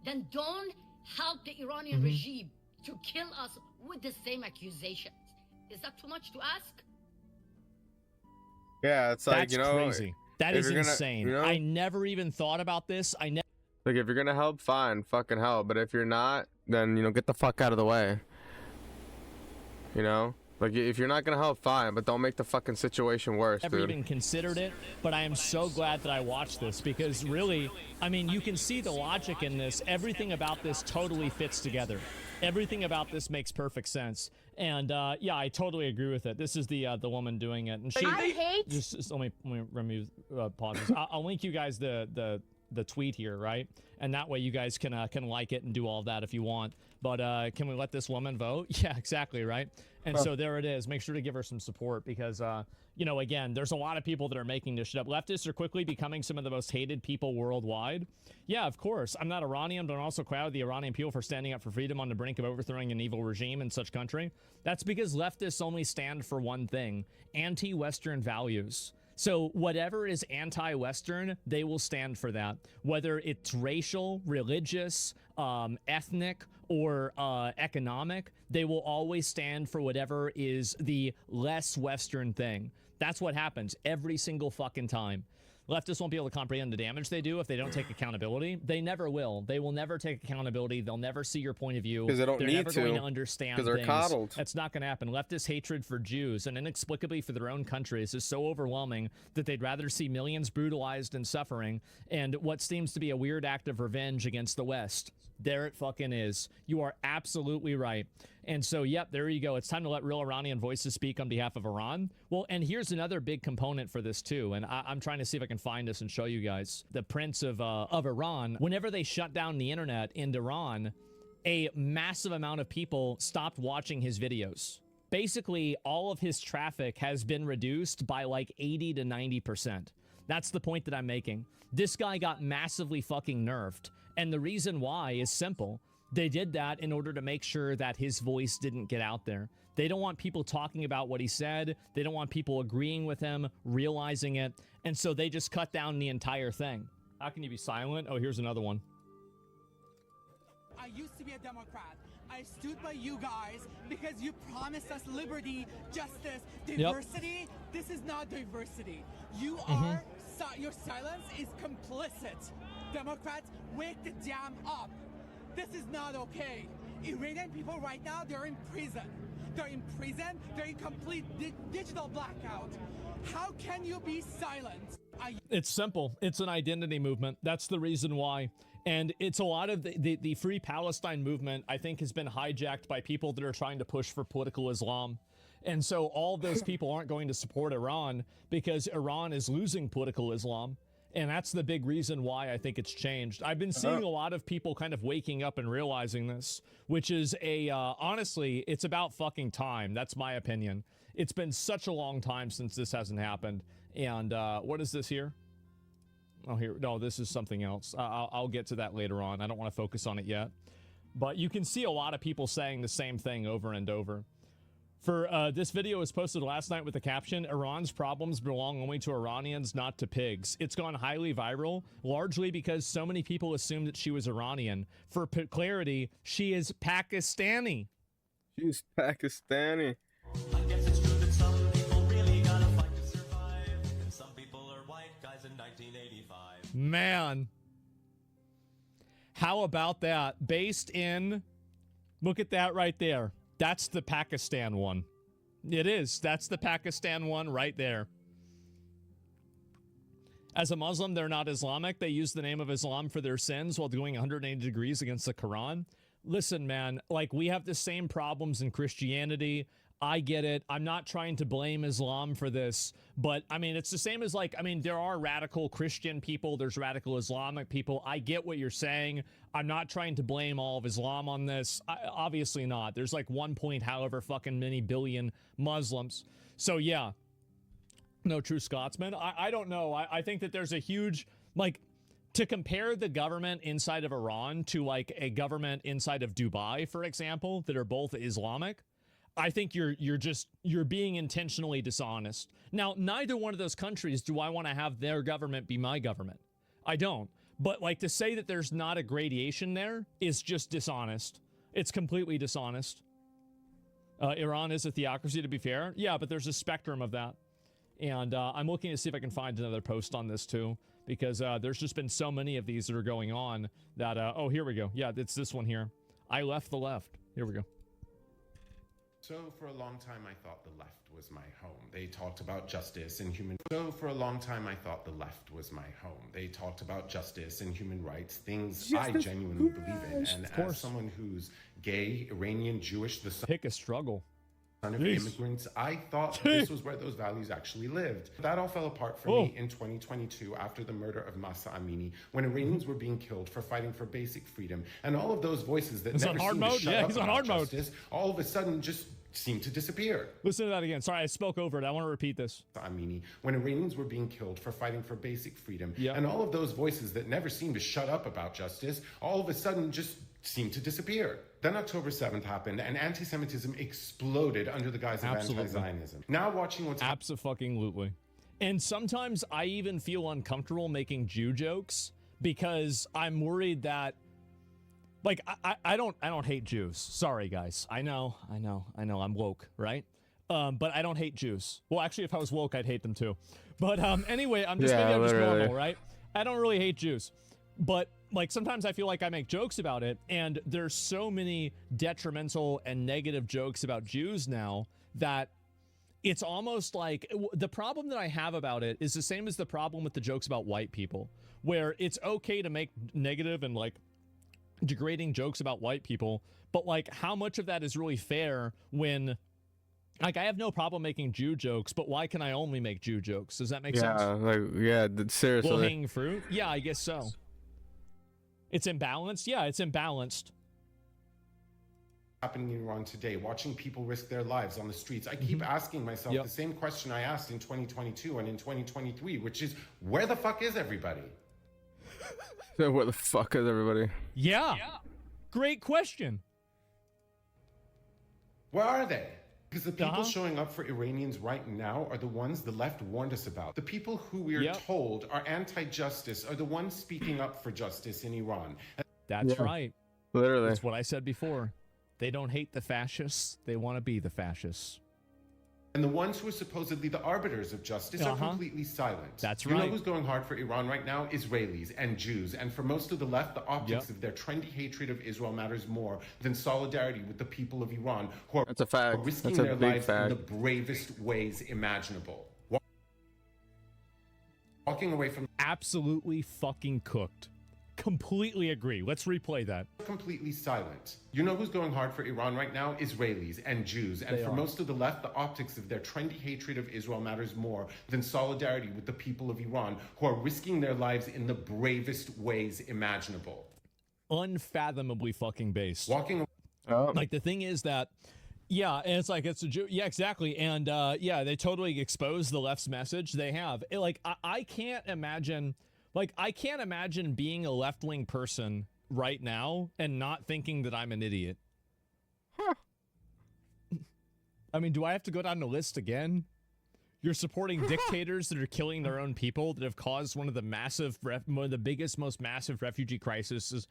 then don't help the Iranian regime to kill us with the same accusations. Is that too much to ask? Yeah, it's like, That's you know, crazy. That is insane. You know? I never even thought about this. Like, if you're gonna help, fine, fucking help. But if you're not, then, you know, get the fuck out of the way. You know? Like, if you're not gonna help, fine, but don't make the fucking situation worse, Never dude. even considered it, but I am so glad that I watched this, because really, I mean, you can see the logic in this. Everything about this totally fits together. Everything about this makes perfect sense. And yeah, I totally agree with it. This is the woman doing it, and she. I hate. Just let me remove pauses. I'll link you guys the tweet here, right? And that way you guys can like it and do all of that if you want. But can we let this woman vote? Yeah, exactly, right? And so there it is. Make sure to give her some support, because you know, again, there's a lot of people that are making this shit up. Leftists are quickly becoming some of the most hated people worldwide. Yeah, of course. I'm not Iranian, but I'm also proud of the Iranian people for standing up for freedom on the brink of overthrowing an evil regime in such country. That's because leftists only stand for one thing: anti-Western values. So whatever is anti-Western, they will stand for that. Whether it's racial, religious, ethnic, or economic, they will always stand for whatever is the less Western thing. That's what happens every single fucking time. Leftists won't be able to comprehend the damage they do if they don't take accountability. They never will. They will never take accountability. They'll never see your point of view. Because they don't They're need never going to understand because they're things. coddled. That's not going to happen. Leftist hatred for Jews, and inexplicably for their own countries, is so overwhelming that they'd rather see millions brutalized and suffering, and what seems to be a weird act of revenge against the West. There it fucking is. You are absolutely right. And so, yep, there you go. It's time to let real Iranian voices speak on behalf of Iran. Well, and here's another big component for this too. And I'm trying to see if I can find this and show you guys. The prince of Iran, whenever they shut down the internet in Iran, a massive amount of people stopped watching his videos. Basically, all of his traffic has been reduced by like 80 to 90%. That's the point that I'm making. This guy got massively fucking nerfed. And the reason why is simple. They did that in order to make sure that his voice didn't get out there. They don't want people talking about what he said. They don't want people agreeing with him, realizing it. And so they just cut down the entire thing. How can you be silent? Oh, here's another one. I used to be a Democrat. I stood by you guys because you promised us liberty, justice, diversity. Yep. This is not diversity. You are, your silence is complicit. Democrats, wake the damn up. This is not okay. Iranian people right now, they're in prison. They're in prison. They're in complete digital blackout. How can you be silent? It's simple. It's an identity movement. That's the reason why. And it's a lot of the Free Palestine movement, I think, has been hijacked by people that are trying to push for political Islam. And so all those people aren't going to support Iran because Iran is losing political Islam. And that's the big reason why I think it's changed. I've been seeing a lot of people kind of waking up and realizing this, which is honestly, it's about fucking time. That's my opinion. It's been such a long time since this hasn't happened. And what is this here? Oh, here. No, this is something else. I'll get to that later on. I don't want to focus on it yet. But you can see a lot of people saying the same thing over and over. For this video was posted last night with the caption, Iran's problems belong only to Iranians, not to pigs. It's gone highly viral, largely because so many people assumed that she was Iranian. For clarity, she is Pakistani. She's Pakistani. I guess it's true that some people really gotta fight to survive. And some people are white guys in 1985. Man. How about that? Based in... Look at that right there. That's the Pakistan one. It is. That's the Pakistan one right there. As a Muslim, they're not Islamic. They use the name of Islam for their sins while doing 180 degrees against the Quran. Listen, man, like, we have the same problems in Christianity. I get it. I'm not trying to blame Islam for this, but I mean, it's the same as like, I mean, there are radical Christian people. There's radical Islamic people. I get what you're saying. I'm not trying to blame all of Islam on this. Obviously not. There's like 1 point however fucking many billion Muslims. So yeah, no true Scotsman. I don't know. I think that there's a huge, like, to compare the government inside of Iran to like a government inside of Dubai, for example, that are both Islamic, I think you're being intentionally dishonest. Now, neither one of those countries do I want to have their government be my government. I don't. But like, to say that there's not a gradation there is just dishonest. It's completely dishonest. Iran is a theocracy, to be fair. Yeah, but there's a spectrum of that. And I'm looking to see if I can find another post on this too, because there's just been so many of these that are going on that, oh, here we go. Yeah, it's this one here. I left the left. Here we go. So for a long time, I thought the left was my home. They talked about justice and human. So for a long time, I thought the left was my home. They talked about justice and human rights, things I genuinely believe in. And as someone who's gay, Iranian, Jewish, the pick a struggle. Son of immigrants, I thought this was where those values actually lived. That all fell apart for me in 2022 after the murder of Mahsa Amini, when Iranians were being killed for fighting for basic freedom. And all of those voices that never seemed to shut up about justice, all of a sudden just seemed to disappear. Listen to that again. Sorry, I spoke over it. I want to repeat this. Amini, when Iranians were being killed for fighting for basic freedom. And all of those voices that never seemed to shut up about justice, all of a sudden just seemed to disappear. Then October 7th happened, and anti-Semitism exploded under the guise of anti-Zionism. Now watching what's Abso-fucking-lutely. And sometimes I even feel uncomfortable making Jew jokes because I'm worried that, like, I don't hate Jews. Sorry, guys. I know. I'm woke, right? But I don't hate Jews. Well, actually, if I was woke, I'd hate them too. But anyway, maybe I'm just normal, right? I don't really hate Jews. But like sometimes I feel like I make jokes about it, and there's so many detrimental and negative jokes about Jews now that it's almost like the problem that I have about it is the same as the problem with the jokes about white people, where it's okay to make negative and like degrading jokes about white people, but like how much of that is really fair when, like, I have no problem making Jew jokes, but why can I only make Jew jokes? Does that make sense? Yeah, seriously. Low-hanging fruit? Yeah, I guess so. It's imbalanced? Yeah, it's imbalanced. Happening in Iran today, watching people risk their lives on the streets. I keep asking myself the same question I asked in 2022 and in 2023, which is, where the fuck is everybody? Where the fuck is everybody? Yeah. Great question. Where are they? Because the people showing up for Iranians right now are the ones the left warned us about. The people who we are told are anti-justice are the ones speaking up for justice in Iran. That's right. Literally. That's what I said before. They don't hate the fascists. They want to be the fascists. And the ones who are supposedly the arbiters of justice are completely silent. That's right. right. You know who's going hard for Iran right now? Israelis and Jews. And for most of the left, the optics of their trendy hatred of Israel matters more than solidarity with the people of Iran who are, risking their lives in the bravest ways imaginable. Walking away from... Absolutely fucking cooked. Completely agree. Let's replay that. Completely silent. You know who's going hard for Iran right now? Israelis and Jews. And for most of the left, the optics of their trendy hatred of Israel matters more than solidarity with the people of Iran who are risking their lives in the bravest ways imaginable. Unfathomably fucking based. Walking... Like, the thing is that... Yeah, and it's like, it's a Jew. Yeah, exactly. And yeah, they totally expose the left's message. They have. I can't imagine... Like, I can't imagine being a left-wing person right now and not thinking that I'm an idiot. I mean, do I have to go down the list again? You're supporting dictators that are killing their own people, that have caused one of the biggest, most massive refugee crises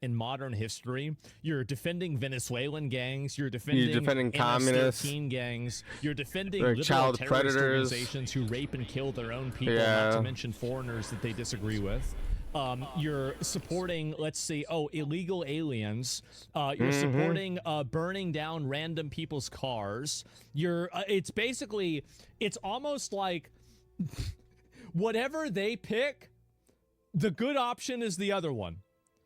in modern history. You're defending Venezuelan gangs. You're defending communists, gangs. You're defending liberal child terrorist predators, organizations who rape and kill their own people, not to mention foreigners that they disagree with. You're supporting, let's see, illegal aliens. You're supporting burning down random people's cars. It's basically, it's almost like whatever they pick, the good option is the other one.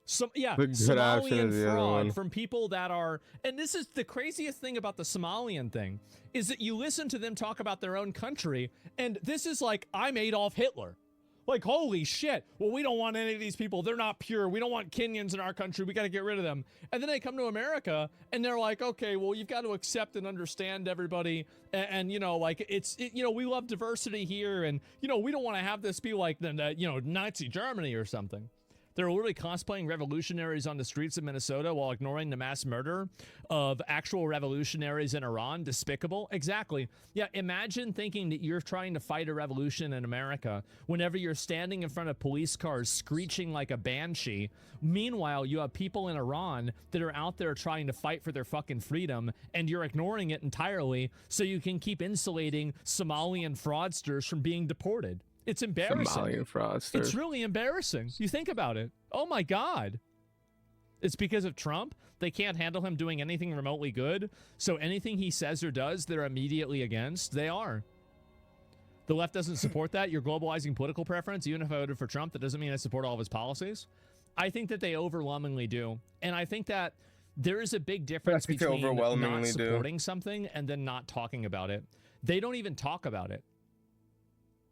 Somalian fraud from people that are, and this is the craziest thing about the Somalian thing, is that you listen to them talk about their own country, and this is like, I'm Adolf Hitler. Like, holy shit. Well, we don't want any of these people. They're not pure. We don't want Kenyans in our country. We got to get rid of them. And then they come to America and they're like, okay, well, you've got to accept and understand everybody. And you know, like, we love diversity here. And, you know, we don't want to have this be like the Nazi Germany or something. They're literally cosplaying revolutionaries on the streets of Minnesota while ignoring the mass murder of actual revolutionaries in Iran. Despicable. Exactly. Yeah, imagine thinking that you're trying to fight a revolution in America whenever you're standing in front of police cars screeching like a banshee. Meanwhile, you have people in Iran that are out there trying to fight for their fucking freedom, and you're ignoring it entirely so you can keep insulating Somalian fraudsters from being deported. It's embarrassing. Somalian fraudsters. It's really embarrassing. You think about it. Oh my God. It's because of Trump. They can't handle him doing anything remotely good. So anything he says or does, they're immediately against. They are. The left doesn't support that. You're globalizing political preference. Even if I voted for Trump, that doesn't mean I support all of his policies. I think that they overwhelmingly do. And I think that there is a big difference between not supporting something and then not talking about it. They don't even talk about it.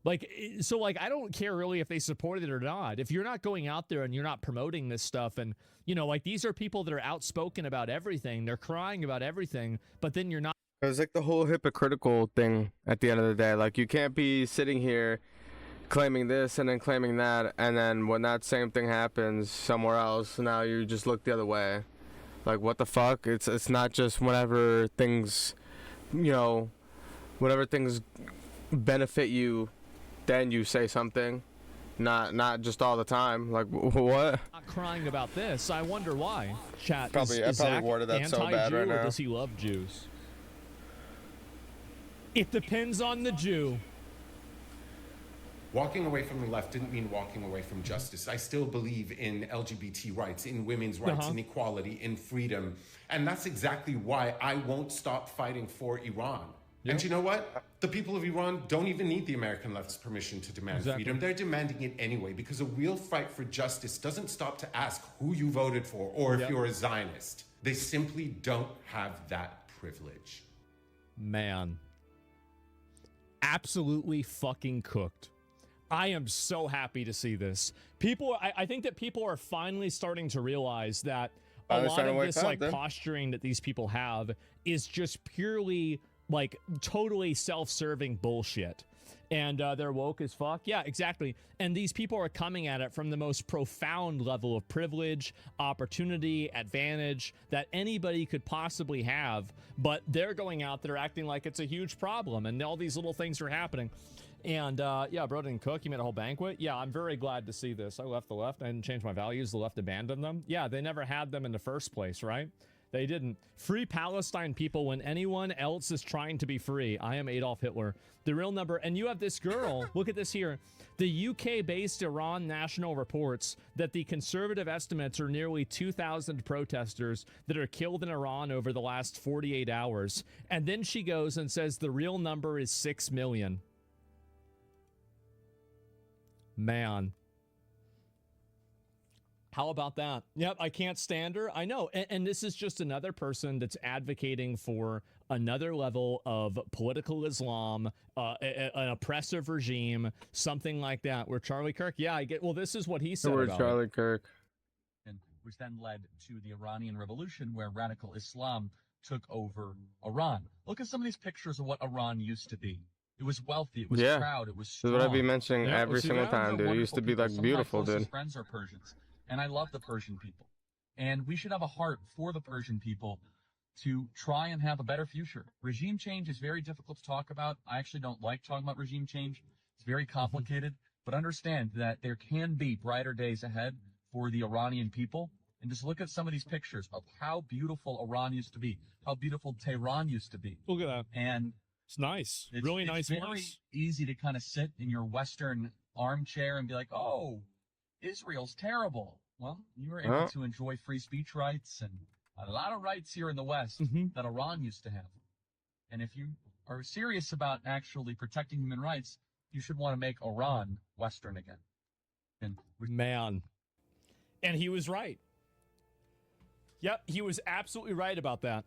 Like, so like, I don't care really if they support it or not. If you're not going out there and you're not promoting this stuff, and, you know, like, these are people that are outspoken about everything. They're crying about everything, but then you're not. It was like the whole hypocritical thing at the end of the day. Like, you can't be sitting here claiming this and then claiming that, and then when that same thing happens somewhere else, now you just look the other way. Like, what the fuck? It's not just whenever things, you know, whenever things benefit you, then you say something, not just all the time. Like, what? Not crying about this. I wonder why. Chat. I probably worded that so bad right now. Or does he love Jews? It depends on the Jew. Walking away from the left didn't mean walking away from justice. I still believe in LGBT rights, in women's rights, in equality, in freedom. And that's exactly why I won't stop fighting for Iran. Yep. And you know what? The people of Iran don't even need the American left's permission to demand freedom. They're demanding it anyway, because a real fight for justice doesn't stop to ask who you voted for or if you're a Zionist. They simply don't have that privilege. Man. Absolutely fucking cooked. I am so happy to see this. I think that people are finally starting to realize that a lot of this posturing that these people have is just purely like totally self-serving bullshit. And they're woke as fuck. Yeah, exactly. And these people are coming at it from the most profound level of privilege, opportunity, advantage that anybody could possibly have. But they're going out there acting like it's a huge problem and all these little things are happening. And yeah, bro didn't cook. He made a whole banquet. Yeah, I'm very glad to see this. I left the left. I didn't change my values. The left abandoned them. Yeah, they never had them in the first place, right? They didn't. Free Palestine people when anyone else is trying to be free. I am Adolf Hitler. The real number. And you have this girl. Look at this here. The UK-based Iran National reports that the conservative estimates are nearly 2,000 protesters that are killed in Iran over the last 48 hours. And then she goes and says the real number is 6 million. Man. How about that? Yep, I can't stand her. I know. And this is just another person that's advocating for another level of political Islam, an oppressive regime, something like that. Where Charlie Kirk, yeah, I get. Well, this is what he said about Charlie Kirk. Which then led to the Iranian Revolution, where radical Islam took over Iran. Look at some of these pictures of what Iran used to be. It was wealthy. It was proud. It was strong. That's what I be mentioning every single time, dude. It used to be like beautiful, dude. Friends are Persians. And I love the Persian people. And we should have a heart for the Persian people to try and have a better future. Regime change is very difficult to talk about. I actually don't like talking about regime change. It's very complicated. But understand that there can be brighter days ahead for the Iranian people. And just look at some of these pictures of how beautiful Iran used to be, how beautiful Tehran used to be. Look at that. And it's nice. Really nice. It's very easy to kind of sit in your Western armchair and be like, oh, Israel's terrible. Well, you were able to enjoy free speech rights and a lot of rights here in the West that Iran used to have. And if you are serious about actually protecting human rights, you should want to make Iran Western again. Man. And he was right. Yep, he was absolutely right about that.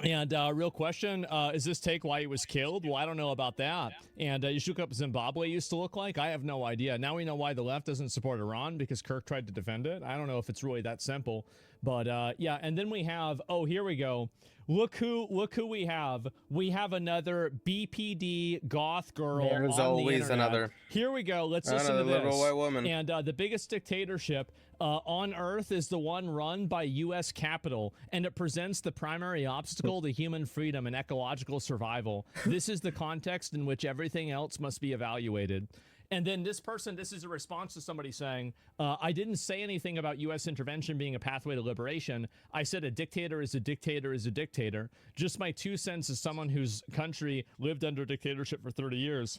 And real question, is this take why he was killed? Well, I don't know about that. And you should look up Zimbabwe used to look like. I have no idea. Now we know why the left doesn't support Iran, because Kirk tried to defend it. I don't know if it's really that simple. But yeah, and then we have, oh, here we go. Look who we have. We have another BPD goth girl. There's on always the internet. another. Here we go. Let's listen to this. Little white woman. And the biggest dictatorship on Earth is the one run by U.S. Capitol, and it presents the primary obstacle to human freedom and ecological survival. This is the context in which everything else must be evaluated. And then this is a response to somebody saying, I didn't say anything about U.S. intervention being a pathway to liberation. I said a dictator is a dictator is a dictator. Just my 2 cents as someone whose country lived under dictatorship for 30 years.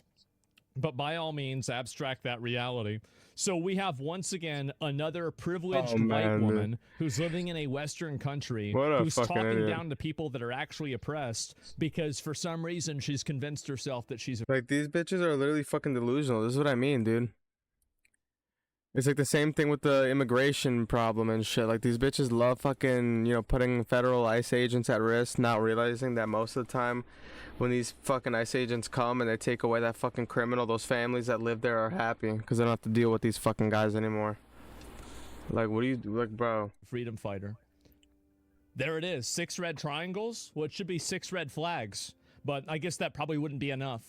But by all means, abstract that reality. So we have, once again, another privileged white woman who's living in a Western country who's talking down to people that are actually oppressed because for some reason she's convinced herself that she's... Like, these bitches are literally fucking delusional. This is what I mean, dude. It's like the same thing with the immigration problem and shit. Like, these bitches love fucking, you know, putting federal ICE agents at risk, not realizing that most of the time when these fucking ICE agents come and they take away that fucking criminal, those families that live there are happy because they don't have to deal with these fucking guys anymore. Like, what do you do? Like, bro. Freedom fighter. There it is. 6 red triangles. Well, it should be 6 red flags, but I guess that probably wouldn't be enough.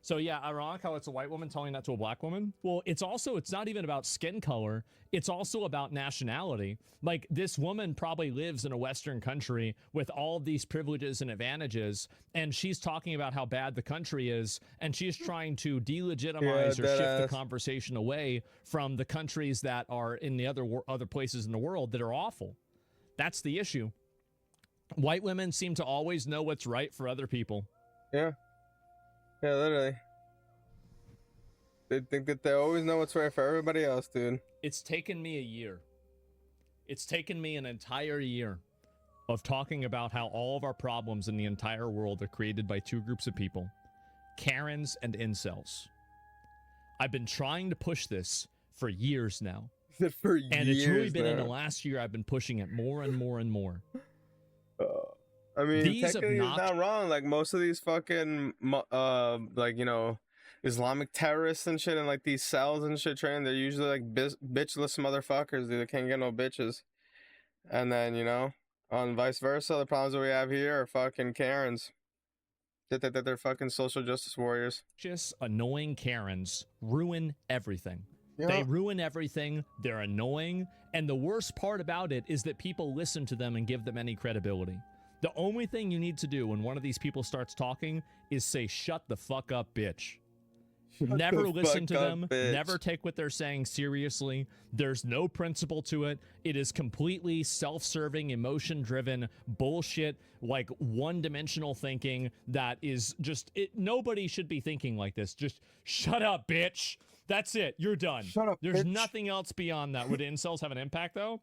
So yeah, ironic how it's a white woman telling that to a black woman. Well, it's not even about skin color. It's also about nationality. Like, this woman probably lives in a Western country with all of these privileges and advantages, and she's talking about how bad the country is, and she's trying to delegitimize or shift the conversation away from the countries that are in the other places in the world that are awful. That's the issue. White women seem to always know what's right for other people. Yeah. Yeah, literally. They think that they always know what's right for everybody else, dude. It's taken me a year. It's taken me an entire year of talking about how all of our problems in the entire world are created by 2 groups of people, Karens and incels. I've been trying to push this for years now. And it's really been in the last year I've been pushing it more and more and more. I mean, technically he's not wrong. Like, most of these fucking, like, you know, Islamic terrorists and shit, and like these cells and shit training, they're usually like bitchless motherfuckers. They can't get no bitches. And then, you know, on vice versa, the problems that we have here are fucking Karens. That they're fucking social justice warriors. Just annoying Karens ruin everything. Yeah. They ruin everything. They're annoying. And the worst part about it is that people listen to them and give them any credibility. The only thing you need to do when one of these people starts talking is say, shut the fuck up, bitch. Never listen to them. Never take what they're saying seriously. There's no principle to it. It is completely self-serving, emotion-driven bullshit, like one-dimensional thinking that is just... Nobody should be thinking like this. Just shut up, bitch. That's it. You're done. Shut up, There's bitch. nothing else beyond that. Would incels have an impact, though?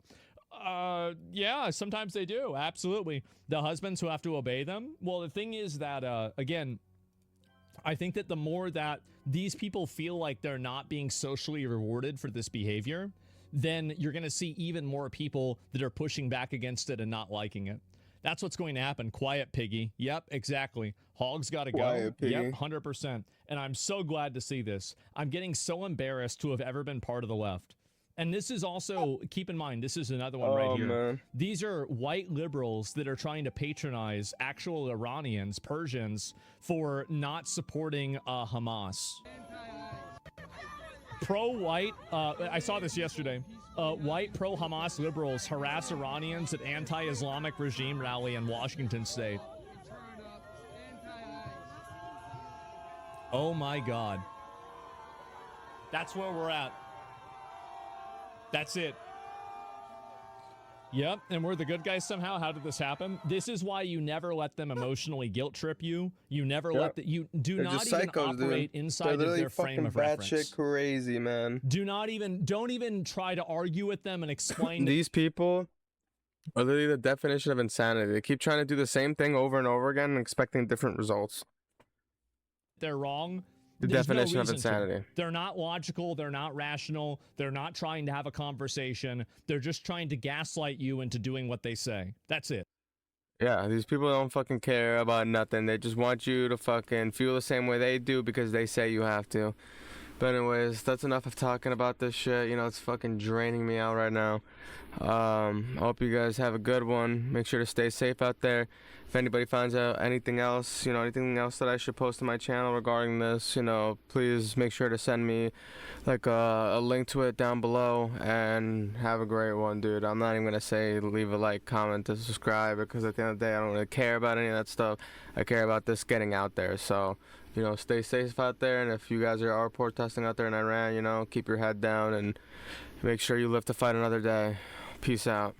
Yeah, sometimes they do. Absolutely. The husbands who have to obey them. Well, the thing is that, again, I think that the more that these people feel like they're not being socially rewarded for this behavior, then you're going to see even more people that are pushing back against it and not liking it. That's what's going to happen. Quiet piggy. Yep, exactly. Hog's got to go. Quiet piggy. Yep, 100%. And I'm so glad to see this. I'm getting so embarrassed to have ever been part of the left. And this is also, keep in mind, this is another one right here. Man. These are white liberals that are trying to patronize actual Iranians, Persians, for not supporting Hamas. Pro-white, I saw this yesterday. White pro-Hamas liberals harass Iranians at anti-Islamic regime rally in Washington state. Oh my God. That's where we're at. That's it. Yep, and we're the good guys somehow. How did this happen? This is why you never let them emotionally guilt trip you. You never let the, you do They're not just even psychos, operate dude. inside They're of their frame of fucking reference. batshit crazy, man. Don't even try to argue with them and explain. These people are literally the definition of insanity. They keep trying to do the same thing over and over again and expecting different results. They're wrong. The There's definition no of reason to. insanity. They're not logical. They're not rational. They're not trying to have a conversation. They're just trying to gaslight you into doing what they say. That's it. Yeah, these people don't fucking care about nothing. They just want you to fucking feel the same way they do because they say you have to. But anyways, that's enough of talking about this shit. You know, it's fucking draining me out right now. I hope you guys have a good one. Make sure to stay safe out there. If anybody finds out anything else, you know, anything else that I should post to my channel regarding this, you know, please make sure to send me like a link to it down below. And have a great one, dude. I'm not even gonna say leave a like, comment, and subscribe, because at the end of the day, I don't really care about any of that stuff. I care about this getting out there. So, you know, stay safe out there. And if you guys are protesting out there in Iran, you know, keep your head down and make sure you live to fight another day. Peace out.